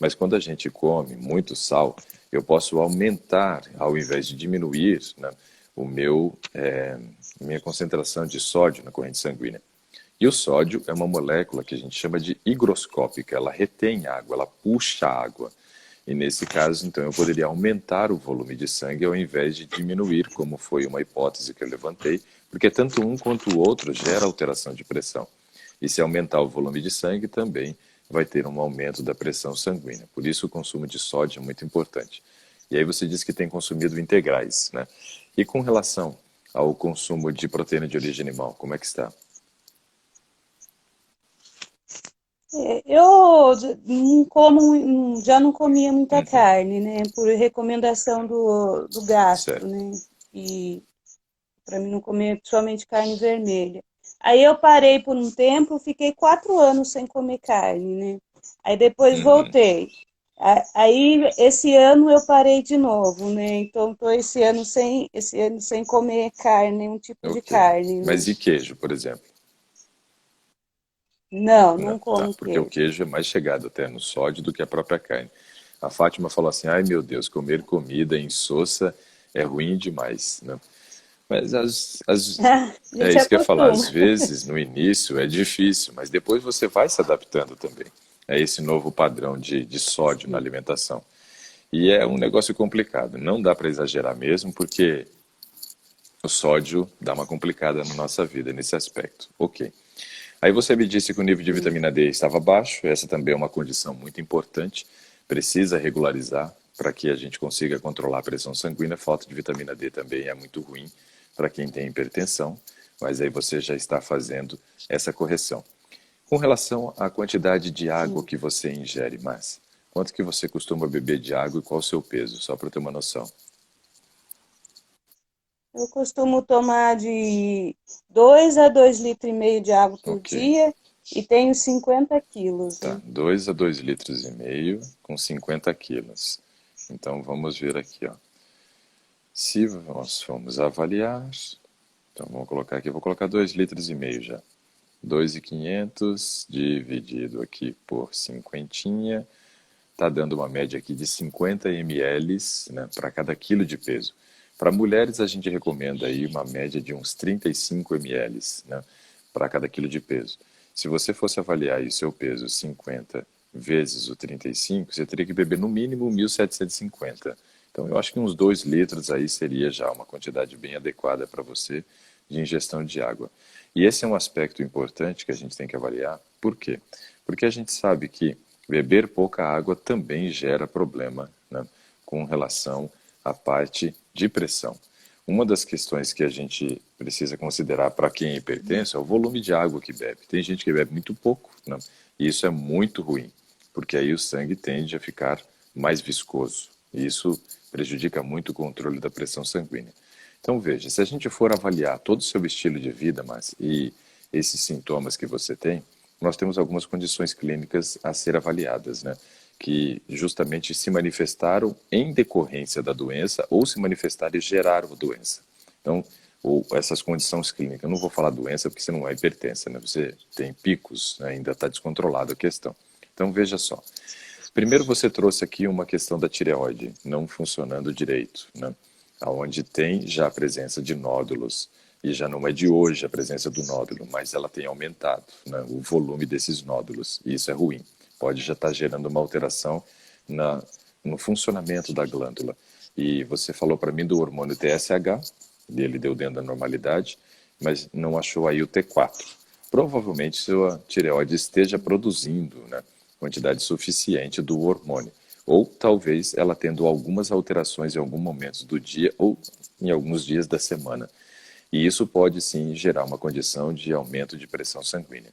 Mas quando a gente come muito sal, eu posso aumentar, ao invés de diminuir, né, o minha concentração de sódio na corrente sanguínea. E o sódio é uma molécula que a gente chama de higroscópica, ela retém água, ela puxa água. E nesse caso, então, eu poderia aumentar o volume de sangue ao invés de diminuir, como foi uma hipótese que eu levantei, porque tanto um quanto o outro gera alteração de pressão. E se aumentar o volume de sangue, também vai ter um aumento da pressão sanguínea. Por isso, o consumo de sódio é muito importante. E aí você diz que tem consumido integrais, né? E com relação ao consumo de proteína de origem animal, como é que está? Eu não como, já não comia muita Uhum, carne, né? Por recomendação do gastro, certo. né? E para mim não comer somente carne vermelha. Aí eu parei por um tempo, fiquei 4 anos sem comer carne, né? Aí depois Uhum, voltei. Aí esse ano eu parei de novo, né? Então tô esse ano sem comer carne, nenhum tipo de ok. carne, né? Mas e queijo, por exemplo? Não, Não, não tá, como porque o queijo. queijo é mais chegado até no sódio do que a própria carne. A Fátima falou assim: ai meu Deus, comer comida insossa é ruim demais, né? Mas A é gente isso que eu ia falar, às acostuma. vezes no início é difícil, mas depois você vai se adaptando também a esse novo padrão de sódio na alimentação. E é um negócio complicado, não dá para exagerar mesmo, porque o sódio dá uma complicada na nossa vida nesse aspecto. Ok. Aí você me disse que o nível de vitamina D estava baixo, essa também é uma condição muito importante, precisa regularizar para que a gente consiga controlar a pressão sanguínea. Falta de vitamina D também é muito ruim para quem tem hipertensão, mas aí você já está fazendo essa correção. Com relação à quantidade de água que você ingere, Márcia, Quanto que você costuma beber de água e qual o seu peso? Só para ter uma noção. Eu costumo tomar de 2 a 2,5 litros de água por Ok. dia e tenho 50 quilos, Tá, né? 2 a 2,5 litros com 50 quilos. Então vamos ver aqui, ó. Se nós formos avaliar, então vamos colocar aqui, eu vou colocar 2,5 litros já. 2.500 dividido aqui por 50, está dando uma média aqui de 50 ml, né, para cada quilo de peso. Para mulheres a gente recomenda aí uma média de uns 35 ml, né, para cada quilo de peso. Se você fosse avaliar aí o seu peso 50 vezes o 35, você teria que beber no mínimo 1.750. Então eu acho que uns 2 litros aí seria já uma quantidade bem adequada para você de ingestão de água. E esse é um aspecto importante que a gente tem que avaliar. Por quê? Porque a gente sabe que beber pouca água também gera problema, né, com relação à parte de pressão. Uma das questões que a gente precisa considerar para quem é hipertenso é o volume de água que bebe. Tem gente que bebe muito pouco, né, e isso é muito ruim, porque aí o sangue tende a ficar mais viscoso. E isso prejudica muito o controle da pressão sanguínea. Então veja, se a gente for avaliar todo o seu estilo de vida, mas e esses sintomas que você tem, nós temos algumas condições clínicas a ser avaliadas, né? Que justamente se manifestaram em decorrência da doença ou se manifestaram e geraram a doença. Então, ou essas condições clínicas, eu não vou falar doença porque você não é hipertensa, né? Você tem picos, né? Ainda está descontrolada a questão. Então, veja só. Primeiro você trouxe aqui uma questão da tireoide não funcionando direito, né? Onde tem já a presença de nódulos, e já não é de hoje a presença do nódulo, mas ela tem aumentado, né, o volume desses nódulos, e isso é ruim. Pode já estar gerando uma alteração no funcionamento da glândula. E você falou para mim do hormônio TSH, ele deu dentro da normalidade, mas não achou aí o T4. Provavelmente sua tireoide esteja produzindo, né, quantidade suficiente do hormônio. Ou talvez ela tendo algumas alterações em algum momento do dia ou em alguns dias da semana. E isso pode sim gerar uma condição de aumento de pressão sanguínea.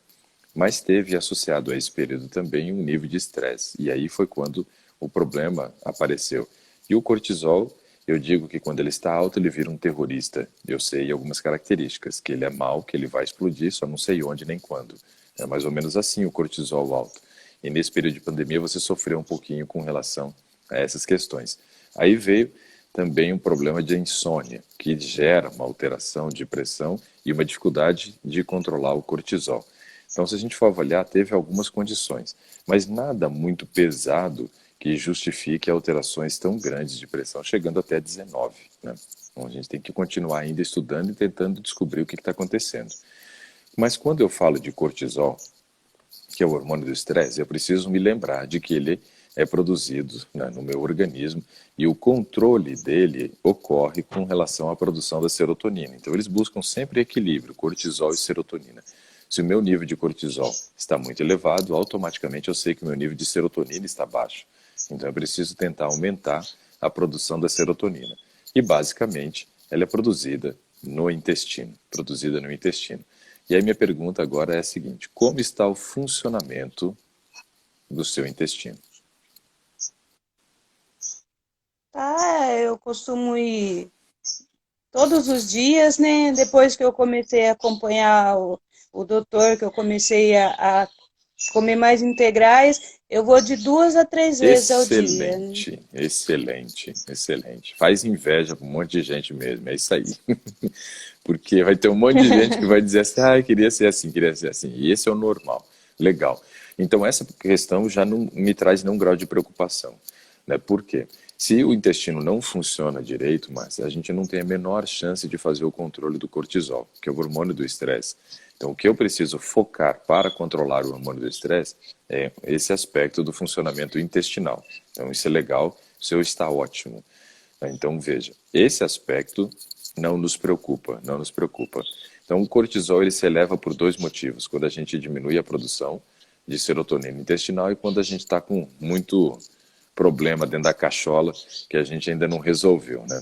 Mas teve associado a esse período também um nível de estresse. E aí foi quando o problema apareceu. E o cortisol, eu digo que quando ele está alto, ele vira um terrorista. Eu sei algumas características, que ele é mau, que ele vai explodir, só não sei onde nem quando. É mais ou menos assim o cortisol alto. E nesse período de pandemia você sofreu um pouquinho com relação a essas questões. Aí veio também um problema de insônia, que gera uma alteração de pressão e uma dificuldade de controlar o cortisol. Então, se a gente for avaliar, teve algumas condições, mas nada muito pesado que justifique alterações tão grandes de pressão, chegando até 19, né? Então, a gente tem que continuar ainda estudando e tentando descobrir o que está acontecendo. Mas quando eu falo de cortisol, que é o hormônio do estresse, eu preciso me lembrar de que ele é produzido, né, no meu organismo, e o controle dele ocorre com relação à produção da serotonina. Então eles buscam sempre equilíbrio, cortisol e serotonina. Se o meu nível de cortisol está muito elevado, automaticamente eu sei que o meu nível de serotonina está baixo. Então eu preciso tentar aumentar a produção da serotonina. E basicamente ela é produzida no intestino, E aí minha pergunta agora é a seguinte: como está o funcionamento do seu intestino? Tá, eu costumo ir todos os dias, né? Depois que eu comecei a acompanhar o doutor, que eu comecei a comer mais integrais, eu vou de 2 a 3 vezes ao dia, né? Excelente, excelente, excelente. Faz inveja para um monte de gente mesmo, é isso aí. Porque vai ter um monte de gente que vai dizer assim, ah, queria ser assim, queria ser assim. E esse é o normal. Legal. Então essa questão já não me traz nenhum grau de preocupação, né? Por quê? Se o intestino não funciona direito, mas a gente não tem a menor chance de fazer o controle do cortisol, que é o hormônio do estresse. Então, o que eu preciso focar para controlar o hormônio do estresse é esse aspecto do funcionamento intestinal. Então, isso é legal, o seu está ótimo. Então, veja, esse aspecto não nos preocupa, não nos preocupa. Então, o cortisol ele se eleva por dois motivos: quando a gente diminui a produção de serotonina intestinal e quando a gente está com muito problema dentro da cachola que a gente ainda não resolveu, né?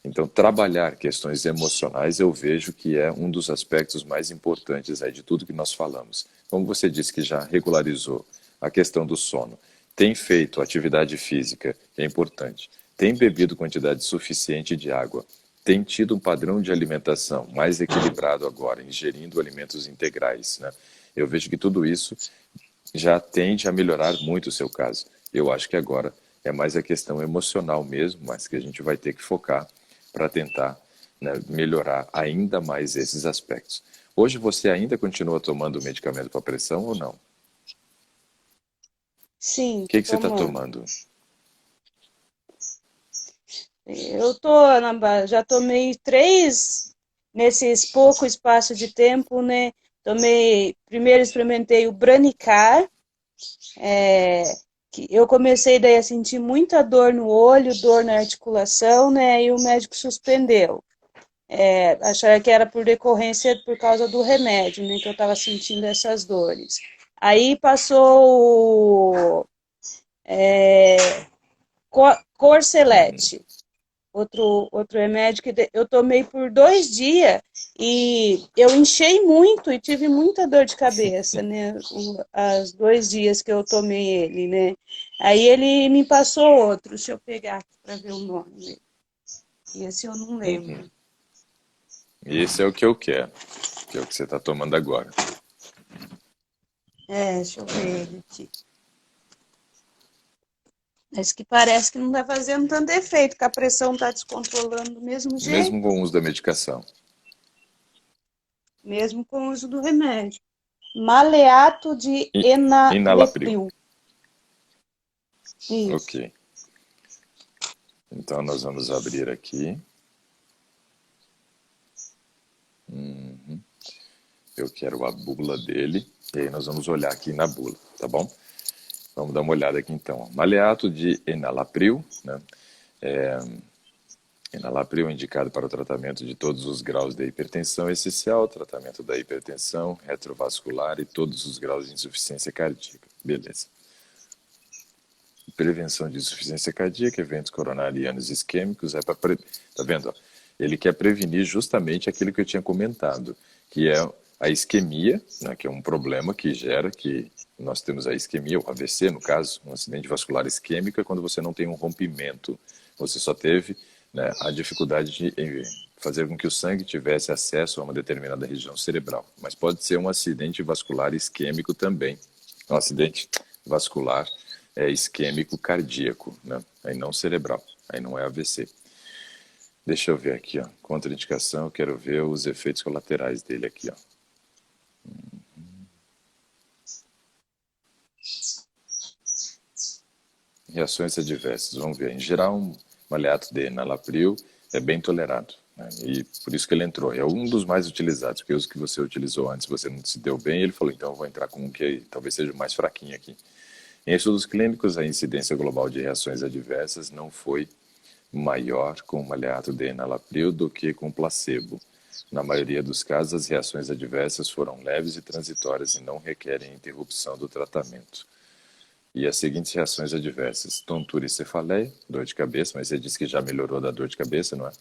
Então, trabalhar questões emocionais eu vejo que é um dos aspectos mais importantes aí de tudo que nós falamos. Como você disse que já regularizou a questão do sono, tem feito atividade física, que é importante, tem bebido quantidade suficiente de água, tem tido um padrão de alimentação mais equilibrado agora, ingerindo alimentos integrais, né? Eu vejo que tudo isso já tende a melhorar muito o seu caso. Eu acho que agora é mais a questão emocional mesmo, mas que a gente vai ter que focar para tentar, né, melhorar ainda mais esses aspectos. Hoje você ainda continua tomando medicamento para pressão ou não? O Sim, que você está tomando. tomando? Já tomei três nesses pouco espaço de tempo, né? Primeiro experimentei o Branicar, que eu comecei daí a sentir muita dor no olho, dor na articulação, né? E o médico suspendeu. Achava que era por decorrência por causa do remédio, né? Que eu estava sentindo essas dores. Aí passou o Corcelete, outro remédio que eu tomei por 2 dias e eu enchei muito e tive muita dor de cabeça, né? Os 2 dias que eu tomei ele, né? Aí ele me passou outro, deixa eu pegar aqui para ver o nome. Esse eu não Uhum. lembro. Esse é o que eu quero, que é o que você está tomando agora. Deixa eu ver ele aqui. Mas que parece que não está fazendo tanto efeito, que a pressão está descontrolando do mesmo Mesmo jeito, com o uso da medicação. mesmo com o uso do remédio. Maleato de Enalapril. enalapril. Isso. Ok. Então nós vamos abrir aqui. Eu quero a bula dele. E aí nós vamos olhar aqui na bula, tá bom? Vamos dar uma olhada aqui então. Maleato de enalapril, né? Enalapril é indicado para o tratamento de todos os graus de hipertensão essencial, tratamento da hipertensão retrovascular e todos os graus de insuficiência cardíaca. Beleza. Prevenção de insuficiência cardíaca, eventos coronarianos isquêmicos, tá vendo? Ó? Ele quer prevenir justamente aquilo que eu tinha comentado, que é a isquemia, né, que é um problema que gera que nós temos a isquemia, o AVC, no caso, um acidente vascular isquêmico, é quando você não tem um rompimento, você só teve, né, a dificuldade de fazer com que o sangue tivesse acesso a uma determinada região cerebral. Mas pode ser um acidente vascular isquêmico também, um acidente vascular isquêmico cardíaco, né? Aí não cerebral, aí não é AVC. Deixa eu ver aqui, ó. Contraindicação, eu quero ver os efeitos colaterais dele aqui, ó. Reações adversas, vamos ver. Em geral, um maleato de enalapril é bem tolerado, né? E por isso que ele entrou. É um dos mais utilizados, porque os que você utilizou antes você não se deu bem, ele falou, então eu vou entrar com um que talvez seja o mais fraquinho aqui. Em estudos clínicos, a incidência global de reações adversas não foi maior com o maleato de enalapril do que com placebo. Na maioria dos casos, as reações adversas foram leves e transitórias e não requerem interrupção do tratamento. E as seguintes reações adversas: tontura e cefaleia, dor de cabeça, mas você disse que já melhorou da dor de cabeça, não é?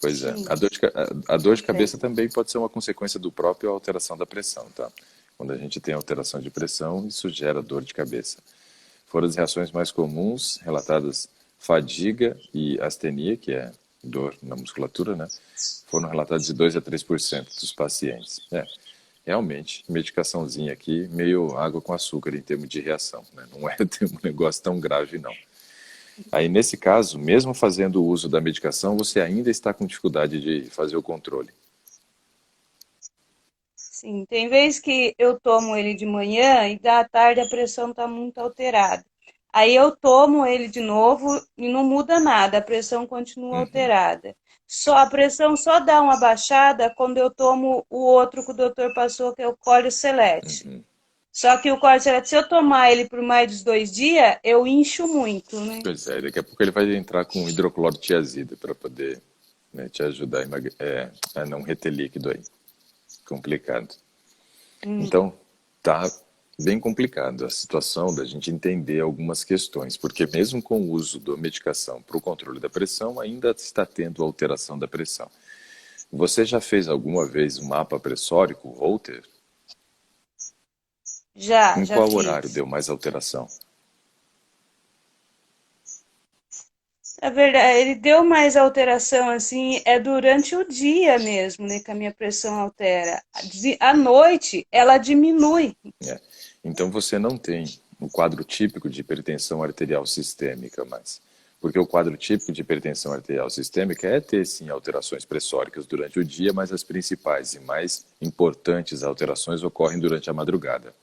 Pois é. Sim, A dor de cabeça bem. também pode ser uma consequência do próprio alteração da pressão, tá? Quando a gente tem alteração de pressão, isso gera dor de cabeça. Foram as reações mais comuns relatadas fadiga e astenia, que é dor na musculatura, né? Foram relatadas de 2 a 3% dos pacientes. Realmente, medicaçãozinha aqui, meio água com açúcar em termos de reação, né? Não é um negócio tão grave, não. Aí, nesse caso, mesmo fazendo o uso da medicação, você ainda está com dificuldade de fazer o controle. Sim, tem vezes que eu tomo ele de manhã e da tarde a pressão está muito alterada. Aí eu tomo ele de novo e não muda nada, a pressão continua Uhum, alterada. Só a pressão só dá uma baixada quando eu tomo o outro que o doutor passou, que é o Coricelete. uhum. Só que o Coricelete, se eu tomar ele por mais de 2 dias, eu incho muito, né? Pois é, daqui a pouco ele vai entrar com hidroclorotiazida para poder, né, te ajudar a não reter líquido aí. Complicado. Hum, Então, tá bem complicado a situação da gente entender algumas questões, porque mesmo com o uso da medicação para o controle da pressão, ainda está tendo alteração da pressão. Você já fez alguma vez um mapa pressórico, Holter? Já, Em já qual horário fiz. deu mais alteração? Na verdade, ele deu mais alteração, assim, é durante o dia mesmo, né, que a minha pressão altera. À noite, ela diminui. É. Então você não tem um quadro típico de hipertensão arterial sistêmica mais. Porque o quadro típico de hipertensão arterial sistêmica é ter, sim, alterações pressóricas durante o dia, mas as principais e mais importantes alterações ocorrem durante a madrugada.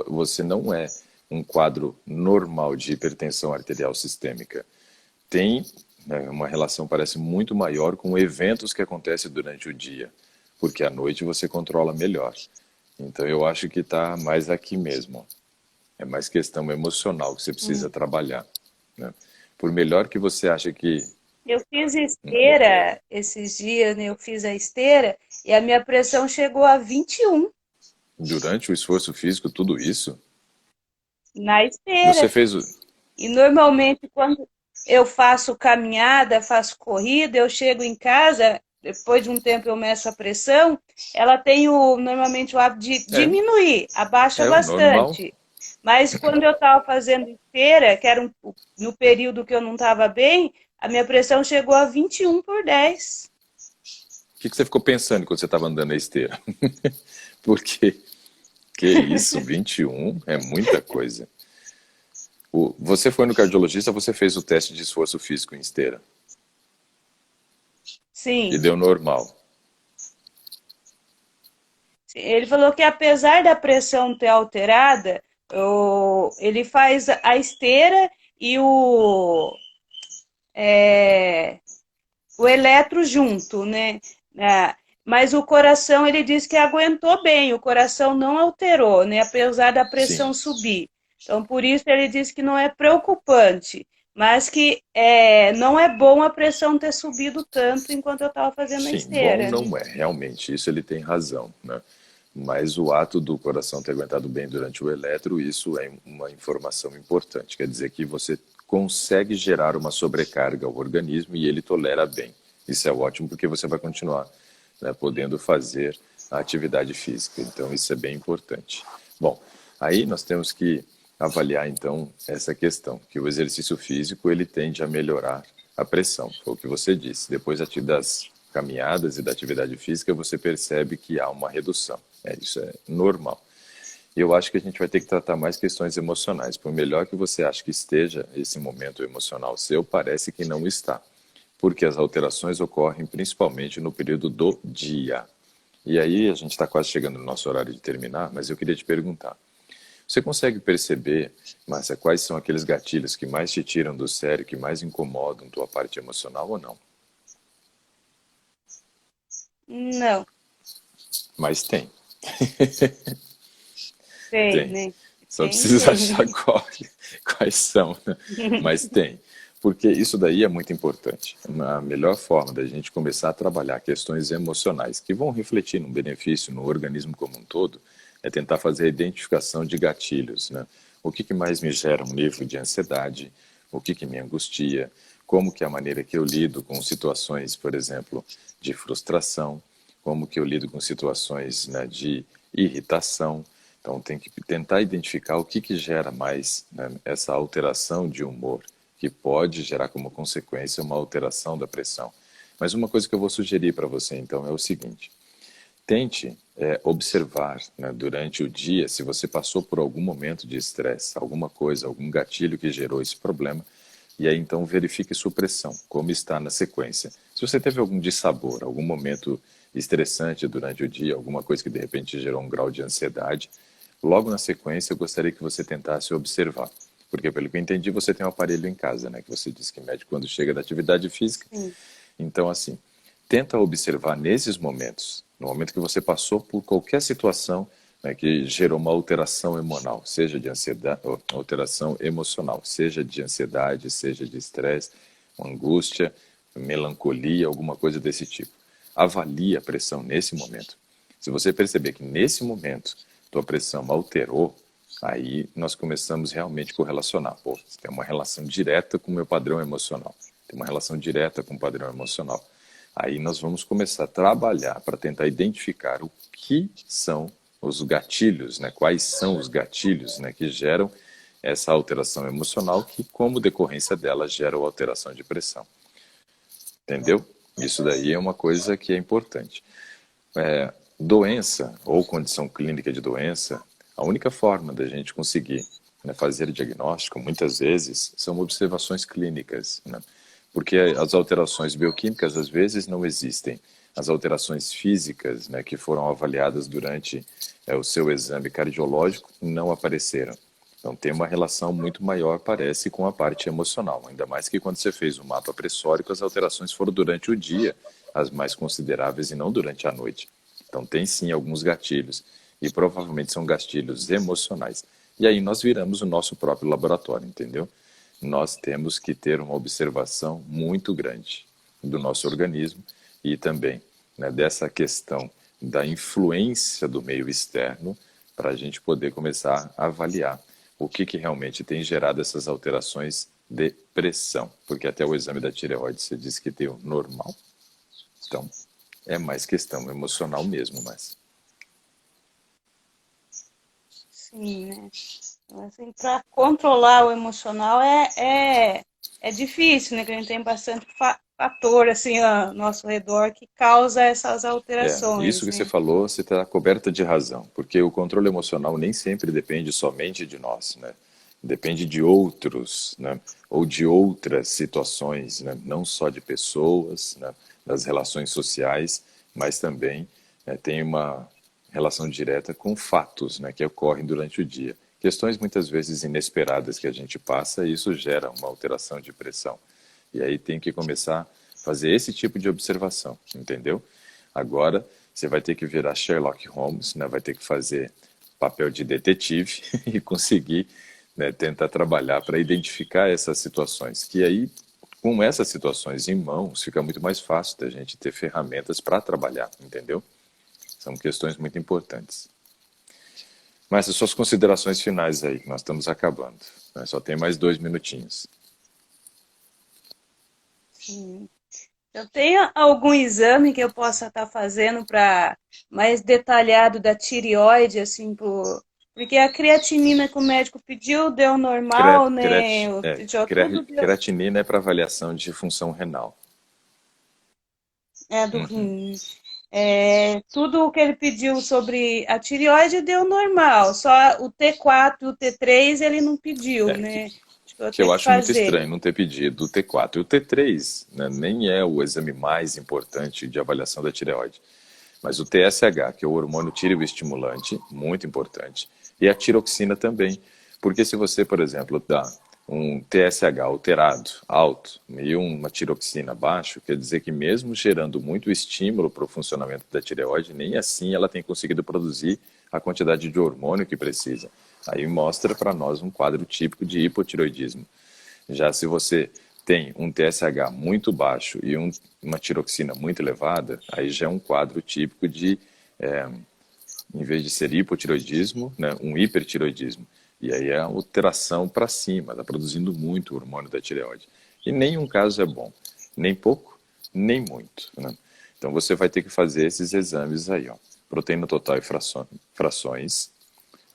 Você não é um quadro normal de hipertensão arterial sistêmica. Tem, né, uma relação parece muito maior com eventos que acontecem durante o dia, porque à noite você controla melhor. Então eu acho que está mais aqui mesmo. É mais questão emocional que você precisa Hum. trabalhar, né? Por melhor que você ache que Eu fiz esteira esses dias, né, eu fiz a esteira e a minha pressão chegou a 21 durante o esforço físico tudo isso, na você esteira. fez o... E normalmente, quando eu faço caminhada, faço corrida, eu chego em casa, depois de um tempo eu meço a pressão, ela tem normalmente o hábito de É, diminuir, abaixa é o normal. bastante. Mas quando eu estava fazendo esteira, que era no período que eu não estava bem, a minha pressão chegou a 21/10. O que você ficou pensando quando você estava andando na esteira? Porque, que isso, 21 é muita coisa. Você foi no cardiologista, você fez o teste de esforço físico em esteira e Sim. deu normal. Ele falou que apesar da pressão ter alterada, ele faz a esteira e o eletro junto, né? Ah, mas o coração, ele disse que aguentou bem, o coração não alterou, né? Apesar da Sim, pressão subir. Então, por isso, ele disse que não é preocupante, mas que não é bom a pressão ter subido tanto enquanto eu estava fazendo a sim, bom esteira, né? não é, realmente, isso ele tem razão, né? Mas o ato do coração ter aguentado bem durante o eletro, isso é uma informação importante. Quer dizer que você consegue gerar uma sobrecarga ao organismo e ele tolera bem. Isso é ótimo porque você vai continuar, né, podendo fazer a atividade física. Então isso é bem importante. Bom, aí nós temos que avaliar então essa questão, que o exercício físico ele tende a melhorar a pressão, foi o que você disse. Depois das caminhadas e da atividade física, você percebe que há uma redução. Isso é normal. E eu acho que a gente vai ter que tratar mais questões emocionais. Por melhor que você ache que esteja esse momento emocional seu, parece que não está. Porque as alterações ocorrem principalmente no período do dia. E aí a gente está quase chegando no nosso horário de terminar, mas eu queria te perguntar. Você consegue perceber, Márcia, quais são aqueles gatilhos que mais te tiram do sério, que mais incomodam tua parte emocional ou não? Não, Mas tem. tem, Tem. né? Só Tem, precisa achar tem. quais são, né? Mas tem. Porque isso daí é muito importante. A melhor forma da gente começar a trabalhar questões emocionais que vão refletir no benefício no organismo como um todo é tentar fazer a identificação de gatilhos, né? O que mais me gera um nível de ansiedade? O que me angustia? Como que é a maneira que eu lido com situações, por exemplo, de frustração? Como que eu lido com situações, né, de irritação? Então, tem que tentar identificar o que gera mais, né, essa alteração de humor, que pode gerar como consequência uma alteração da pressão. Mas uma coisa que eu vou sugerir para você, então, é o seguinte. Tente observar, né, durante o dia se você passou por algum momento de estresse, alguma coisa, algum gatilho que gerou esse problema, e aí então verifique sua pressão, como está na sequência. Se você teve algum dissabor, algum momento estressante durante o dia, alguma coisa que de repente gerou um grau de ansiedade, logo na sequência eu gostaria que você tentasse observar. Porque pelo que eu entendi, você tem um aparelho em casa, né, que você diz que mede quando chega da atividade física. Sim. Então, assim, tenta observar nesses momentos, no momento que você passou por qualquer situação, né, que gerou uma alteração emocional, seja de ansiedade, alteração emocional, seja de ansiedade, seja de estresse, angústia, melancolia, alguma coisa desse tipo. Avalie a pressão nesse momento. Se você perceber que nesse momento tua pressão alterou, aí nós começamos realmente a correlacionar. Pô, tem uma relação direta com o meu padrão emocional. Tem uma relação direta com o padrão emocional. Aí nós vamos começar a trabalhar para tentar identificar o que são os gatilhos, né? Quais são os gatilhos, né, que geram essa alteração emocional que, como decorrência dela, gera a alteração de pressão. Entendeu? Isso daí é uma coisa que é importante. Doença ou condição clínica de doença, a única forma da gente conseguir, né, fazer diagnóstico, muitas vezes, são observações clínicas, né? Porque as alterações bioquímicas, às vezes, não existem. As alterações físicas, né, que foram avaliadas durante o seu exame cardiológico, não apareceram. Então, tem uma relação muito maior, parece, com a parte emocional. Ainda mais que quando você fez o mapa pressórico, as alterações foram durante o dia, as mais consideráveis, e não durante a noite. Então, tem sim alguns gatilhos, e provavelmente são gatilhos emocionais. E aí nós viramos o nosso próprio laboratório, entendeu? Nós temos que ter uma observação muito grande do nosso organismo e também, né, dessa questão da influência do meio externo para a gente poder começar a avaliar o que realmente tem gerado essas alterações de pressão. Porque até o exame da tireoide você disse que deu normal. Então, é mais questão emocional mesmo, mas... Sim, né? Assim, para controlar o emocional é difícil, né? Que a gente tem bastante fator assim ao nosso redor que causa essas Isso alterações, que você né? falou, você está coberta de razão, porque o controle emocional nem sempre depende somente de nós, né? Depende de outros, né? Ou de outras situações, né? Não só de pessoas, né? Das relações sociais, mas também tem uma relação direta com fatos, né? Que ocorrem durante o dia. Questões muitas vezes inesperadas que a gente passa e isso gera uma alteração de pressão. E aí tem que começar a fazer esse tipo de observação, entendeu? Agora você vai ter que virar Sherlock Holmes, né? Vai ter que fazer papel de detetive e conseguir, né, tentar trabalhar para identificar essas situações. Que aí, com essas situações em mãos, fica muito mais fácil da gente ter ferramentas para trabalhar, entendeu? São questões muito importantes. Mas as suas considerações finais aí, que nós estamos acabando, né? Só tem mais 2 minutinhos. Sim. Eu tenho algum exame que eu possa estar fazendo para mais detalhado da tireoide, assim, porque a creatinina que o médico pediu deu normal, né? Já tudo deu, Creatinina é para avaliação de função renal. do rim. Tudo o que ele pediu sobre a tireoide deu normal, só o T4 e o T3 ele não pediu, É, que, né? Acho que eu vou que ter eu que acho muito fazer. estranho não ter pedido o T4. E o T3, né, nem é o exame mais importante de avaliação da tireoide. Mas o TSH, que é o hormônio tireoestimulante, muito importante, e a tiroxina também. Porque se você, por exemplo, dá um TSH alterado, alto, e uma tiroxina baixo, quer dizer que mesmo gerando muito estímulo para o funcionamento da tireoide, nem assim ela tem conseguido produzir a quantidade de hormônio que precisa. Aí mostra para nós um quadro típico de hipotiroidismo. Já se você tem um TSH muito baixo e uma tiroxina muito elevada, aí já é um quadro típico de, em vez de ser hipotiroidismo, né, um hipertiroidismo. E aí é a alteração para cima, está produzindo muito hormônio da tireoide. E nenhum caso é bom, nem pouco, nem muito, né? Então você vai ter que fazer esses exames aí, ó. Proteína total e frações,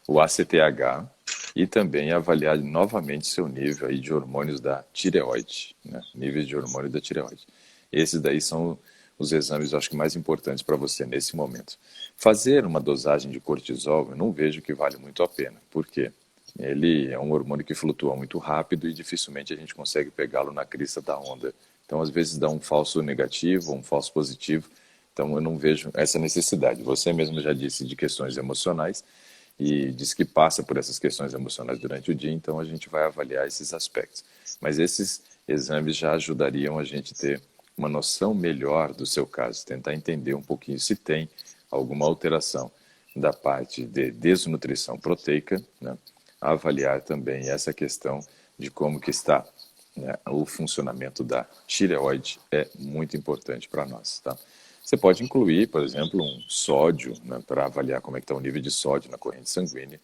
o ACTH e também avaliar novamente seu nível aí de hormônios da tireoide, né? Níveis de hormônio da tireoide. Esses daí são os exames, eu acho que mais importantes para você nesse momento. Fazer uma dosagem de cortisol, eu não vejo que vale muito a pena. Por quê? Ele é um hormônio que flutua muito rápido e dificilmente a gente consegue pegá-lo na crista da onda. Então, às vezes dá um falso negativo, um falso positivo. Então, eu não vejo essa necessidade. Você mesmo já disse de questões emocionais e diz que passa por essas questões emocionais durante o dia, então a gente vai avaliar esses aspectos. Mas esses exames já ajudariam a gente ter uma noção melhor do seu caso, tentar entender um pouquinho se tem alguma alteração da parte de desnutrição proteica, né? Avaliar também essa questão de como que está, né, o funcionamento da tireoide é muito importante para nós, tá? Você pode incluir, por exemplo, um sódio, né, para avaliar como é que está o nível de sódio na corrente sanguínea,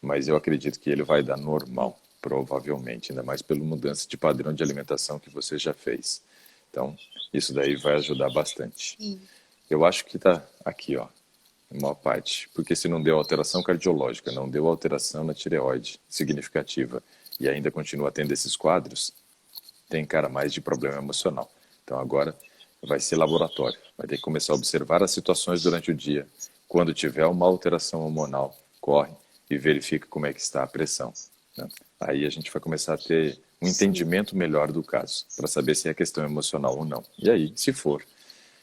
mas eu acredito que ele vai dar normal, provavelmente, ainda mais pela mudança de padrão de alimentação que você já fez. Então, isso daí vai ajudar bastante. Eu acho que está aqui, ó. A maior parte. Porque se não deu alteração cardiológica, não deu alteração na tireoide significativa e ainda continua tendo esses quadros, tem cara mais de problema emocional. Então agora vai ser laboratório. Vai ter que começar a observar as situações durante o dia. Quando tiver uma alteração hormonal, corre e verifica como é que está a pressão, né? Aí a gente vai começar a ter um entendimento melhor do caso, para saber se é questão emocional ou não. E aí, se for,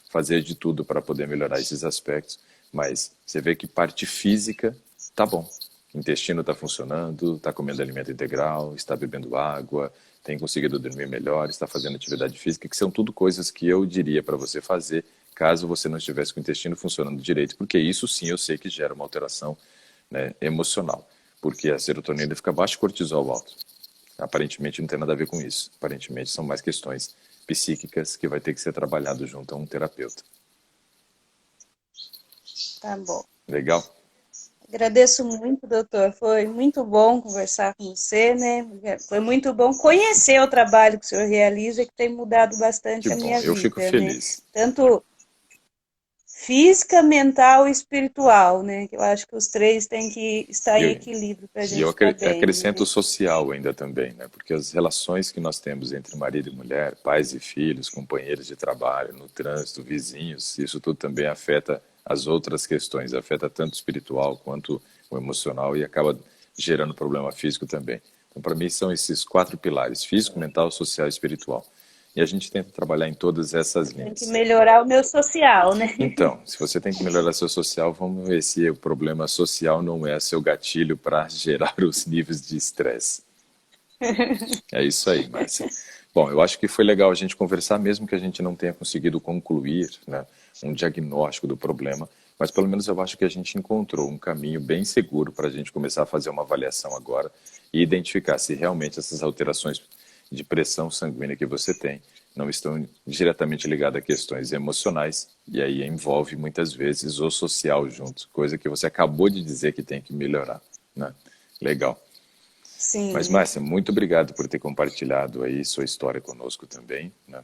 fazer de tudo para poder melhorar esses aspectos, mas você vê que parte física tá bom. O intestino está funcionando, está comendo alimento integral, está bebendo água, tem conseguido dormir melhor, está fazendo atividade física, que são tudo coisas que eu diria para você fazer caso você não estivesse com o intestino funcionando direito, porque isso sim eu sei que gera uma alteração, né, emocional, porque a serotonina fica baixa e o cortisol alto. Aparentemente não tem nada a ver com isso. Aparentemente são mais questões psíquicas que vai ter que ser trabalhado junto a um terapeuta. Tá bom. Legal? Agradeço muito, doutor. Foi muito bom conversar com você, né? Foi muito bom conhecer o trabalho que o senhor realiza, que tem mudado bastante Que a bom, minha eu vida, fico né? feliz. Tanto física, mental e espiritual, né? Eu acho que os três têm que estar em equilíbrio para a E eu gente estar bem, acrescento né? o social ainda também, né? Porque as relações que nós temos entre marido e mulher, pais e filhos, companheiros de trabalho, no trânsito, vizinhos, isso tudo também afeta as outras questões, afeta tanto o espiritual quanto o emocional e acaba gerando problema físico também. Então, para mim, são esses 4 pilares: físico, mental, social e espiritual. E a gente tenta trabalhar em todas essas Tem que linhas. melhorar o meu social, né? Então, se você tem que melhorar seu social, vamos ver se o problema social não é seu gatilho para gerar os níveis de estresse. É isso aí, Márcia. Bom, eu acho que foi legal a gente conversar, mesmo que a gente não tenha conseguido concluir, né, um diagnóstico do problema, mas pelo menos eu acho que a gente encontrou um caminho bem seguro para a gente começar a fazer uma avaliação agora e identificar se realmente essas alterações de pressão sanguínea que você tem não estão diretamente ligadas a questões emocionais, e aí envolve muitas vezes o social junto, coisa que você acabou de dizer que tem que melhorar, né? Legal. Mas, Sim. Márcia, muito obrigado por ter compartilhado aí sua história conosco também, né?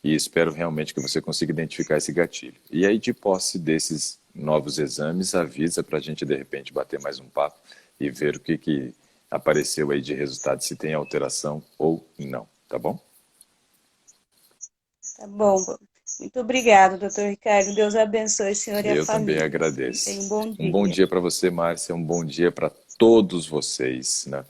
E espero realmente que você consiga identificar esse gatilho. E aí, de posse desses novos exames, avisa para a gente, de repente, bater mais um papo e ver o que apareceu aí de resultado, se tem alteração ou não, tá bom? Tá bom. Muito obrigada, doutor Ricardo. Deus abençoe o senhor e a Eu também família. agradeço. Tenha um bom Um bom dia. dia para você, Márcia, um bom dia para todos vocês, né?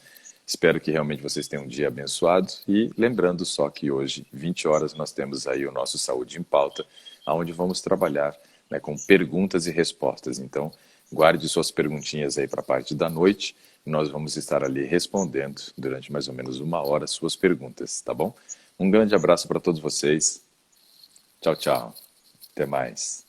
Espero que realmente vocês tenham um dia abençoado e lembrando só que hoje, 20 horas, nós temos aí o nosso Saúde em Pauta, onde vamos trabalhar, né, com perguntas e respostas. Então, guarde suas perguntinhas aí para a parte da noite. Nós vamos estar ali respondendo durante mais ou menos 1 hora suas perguntas, tá bom? Um grande abraço para todos vocês. Tchau, tchau. Até mais.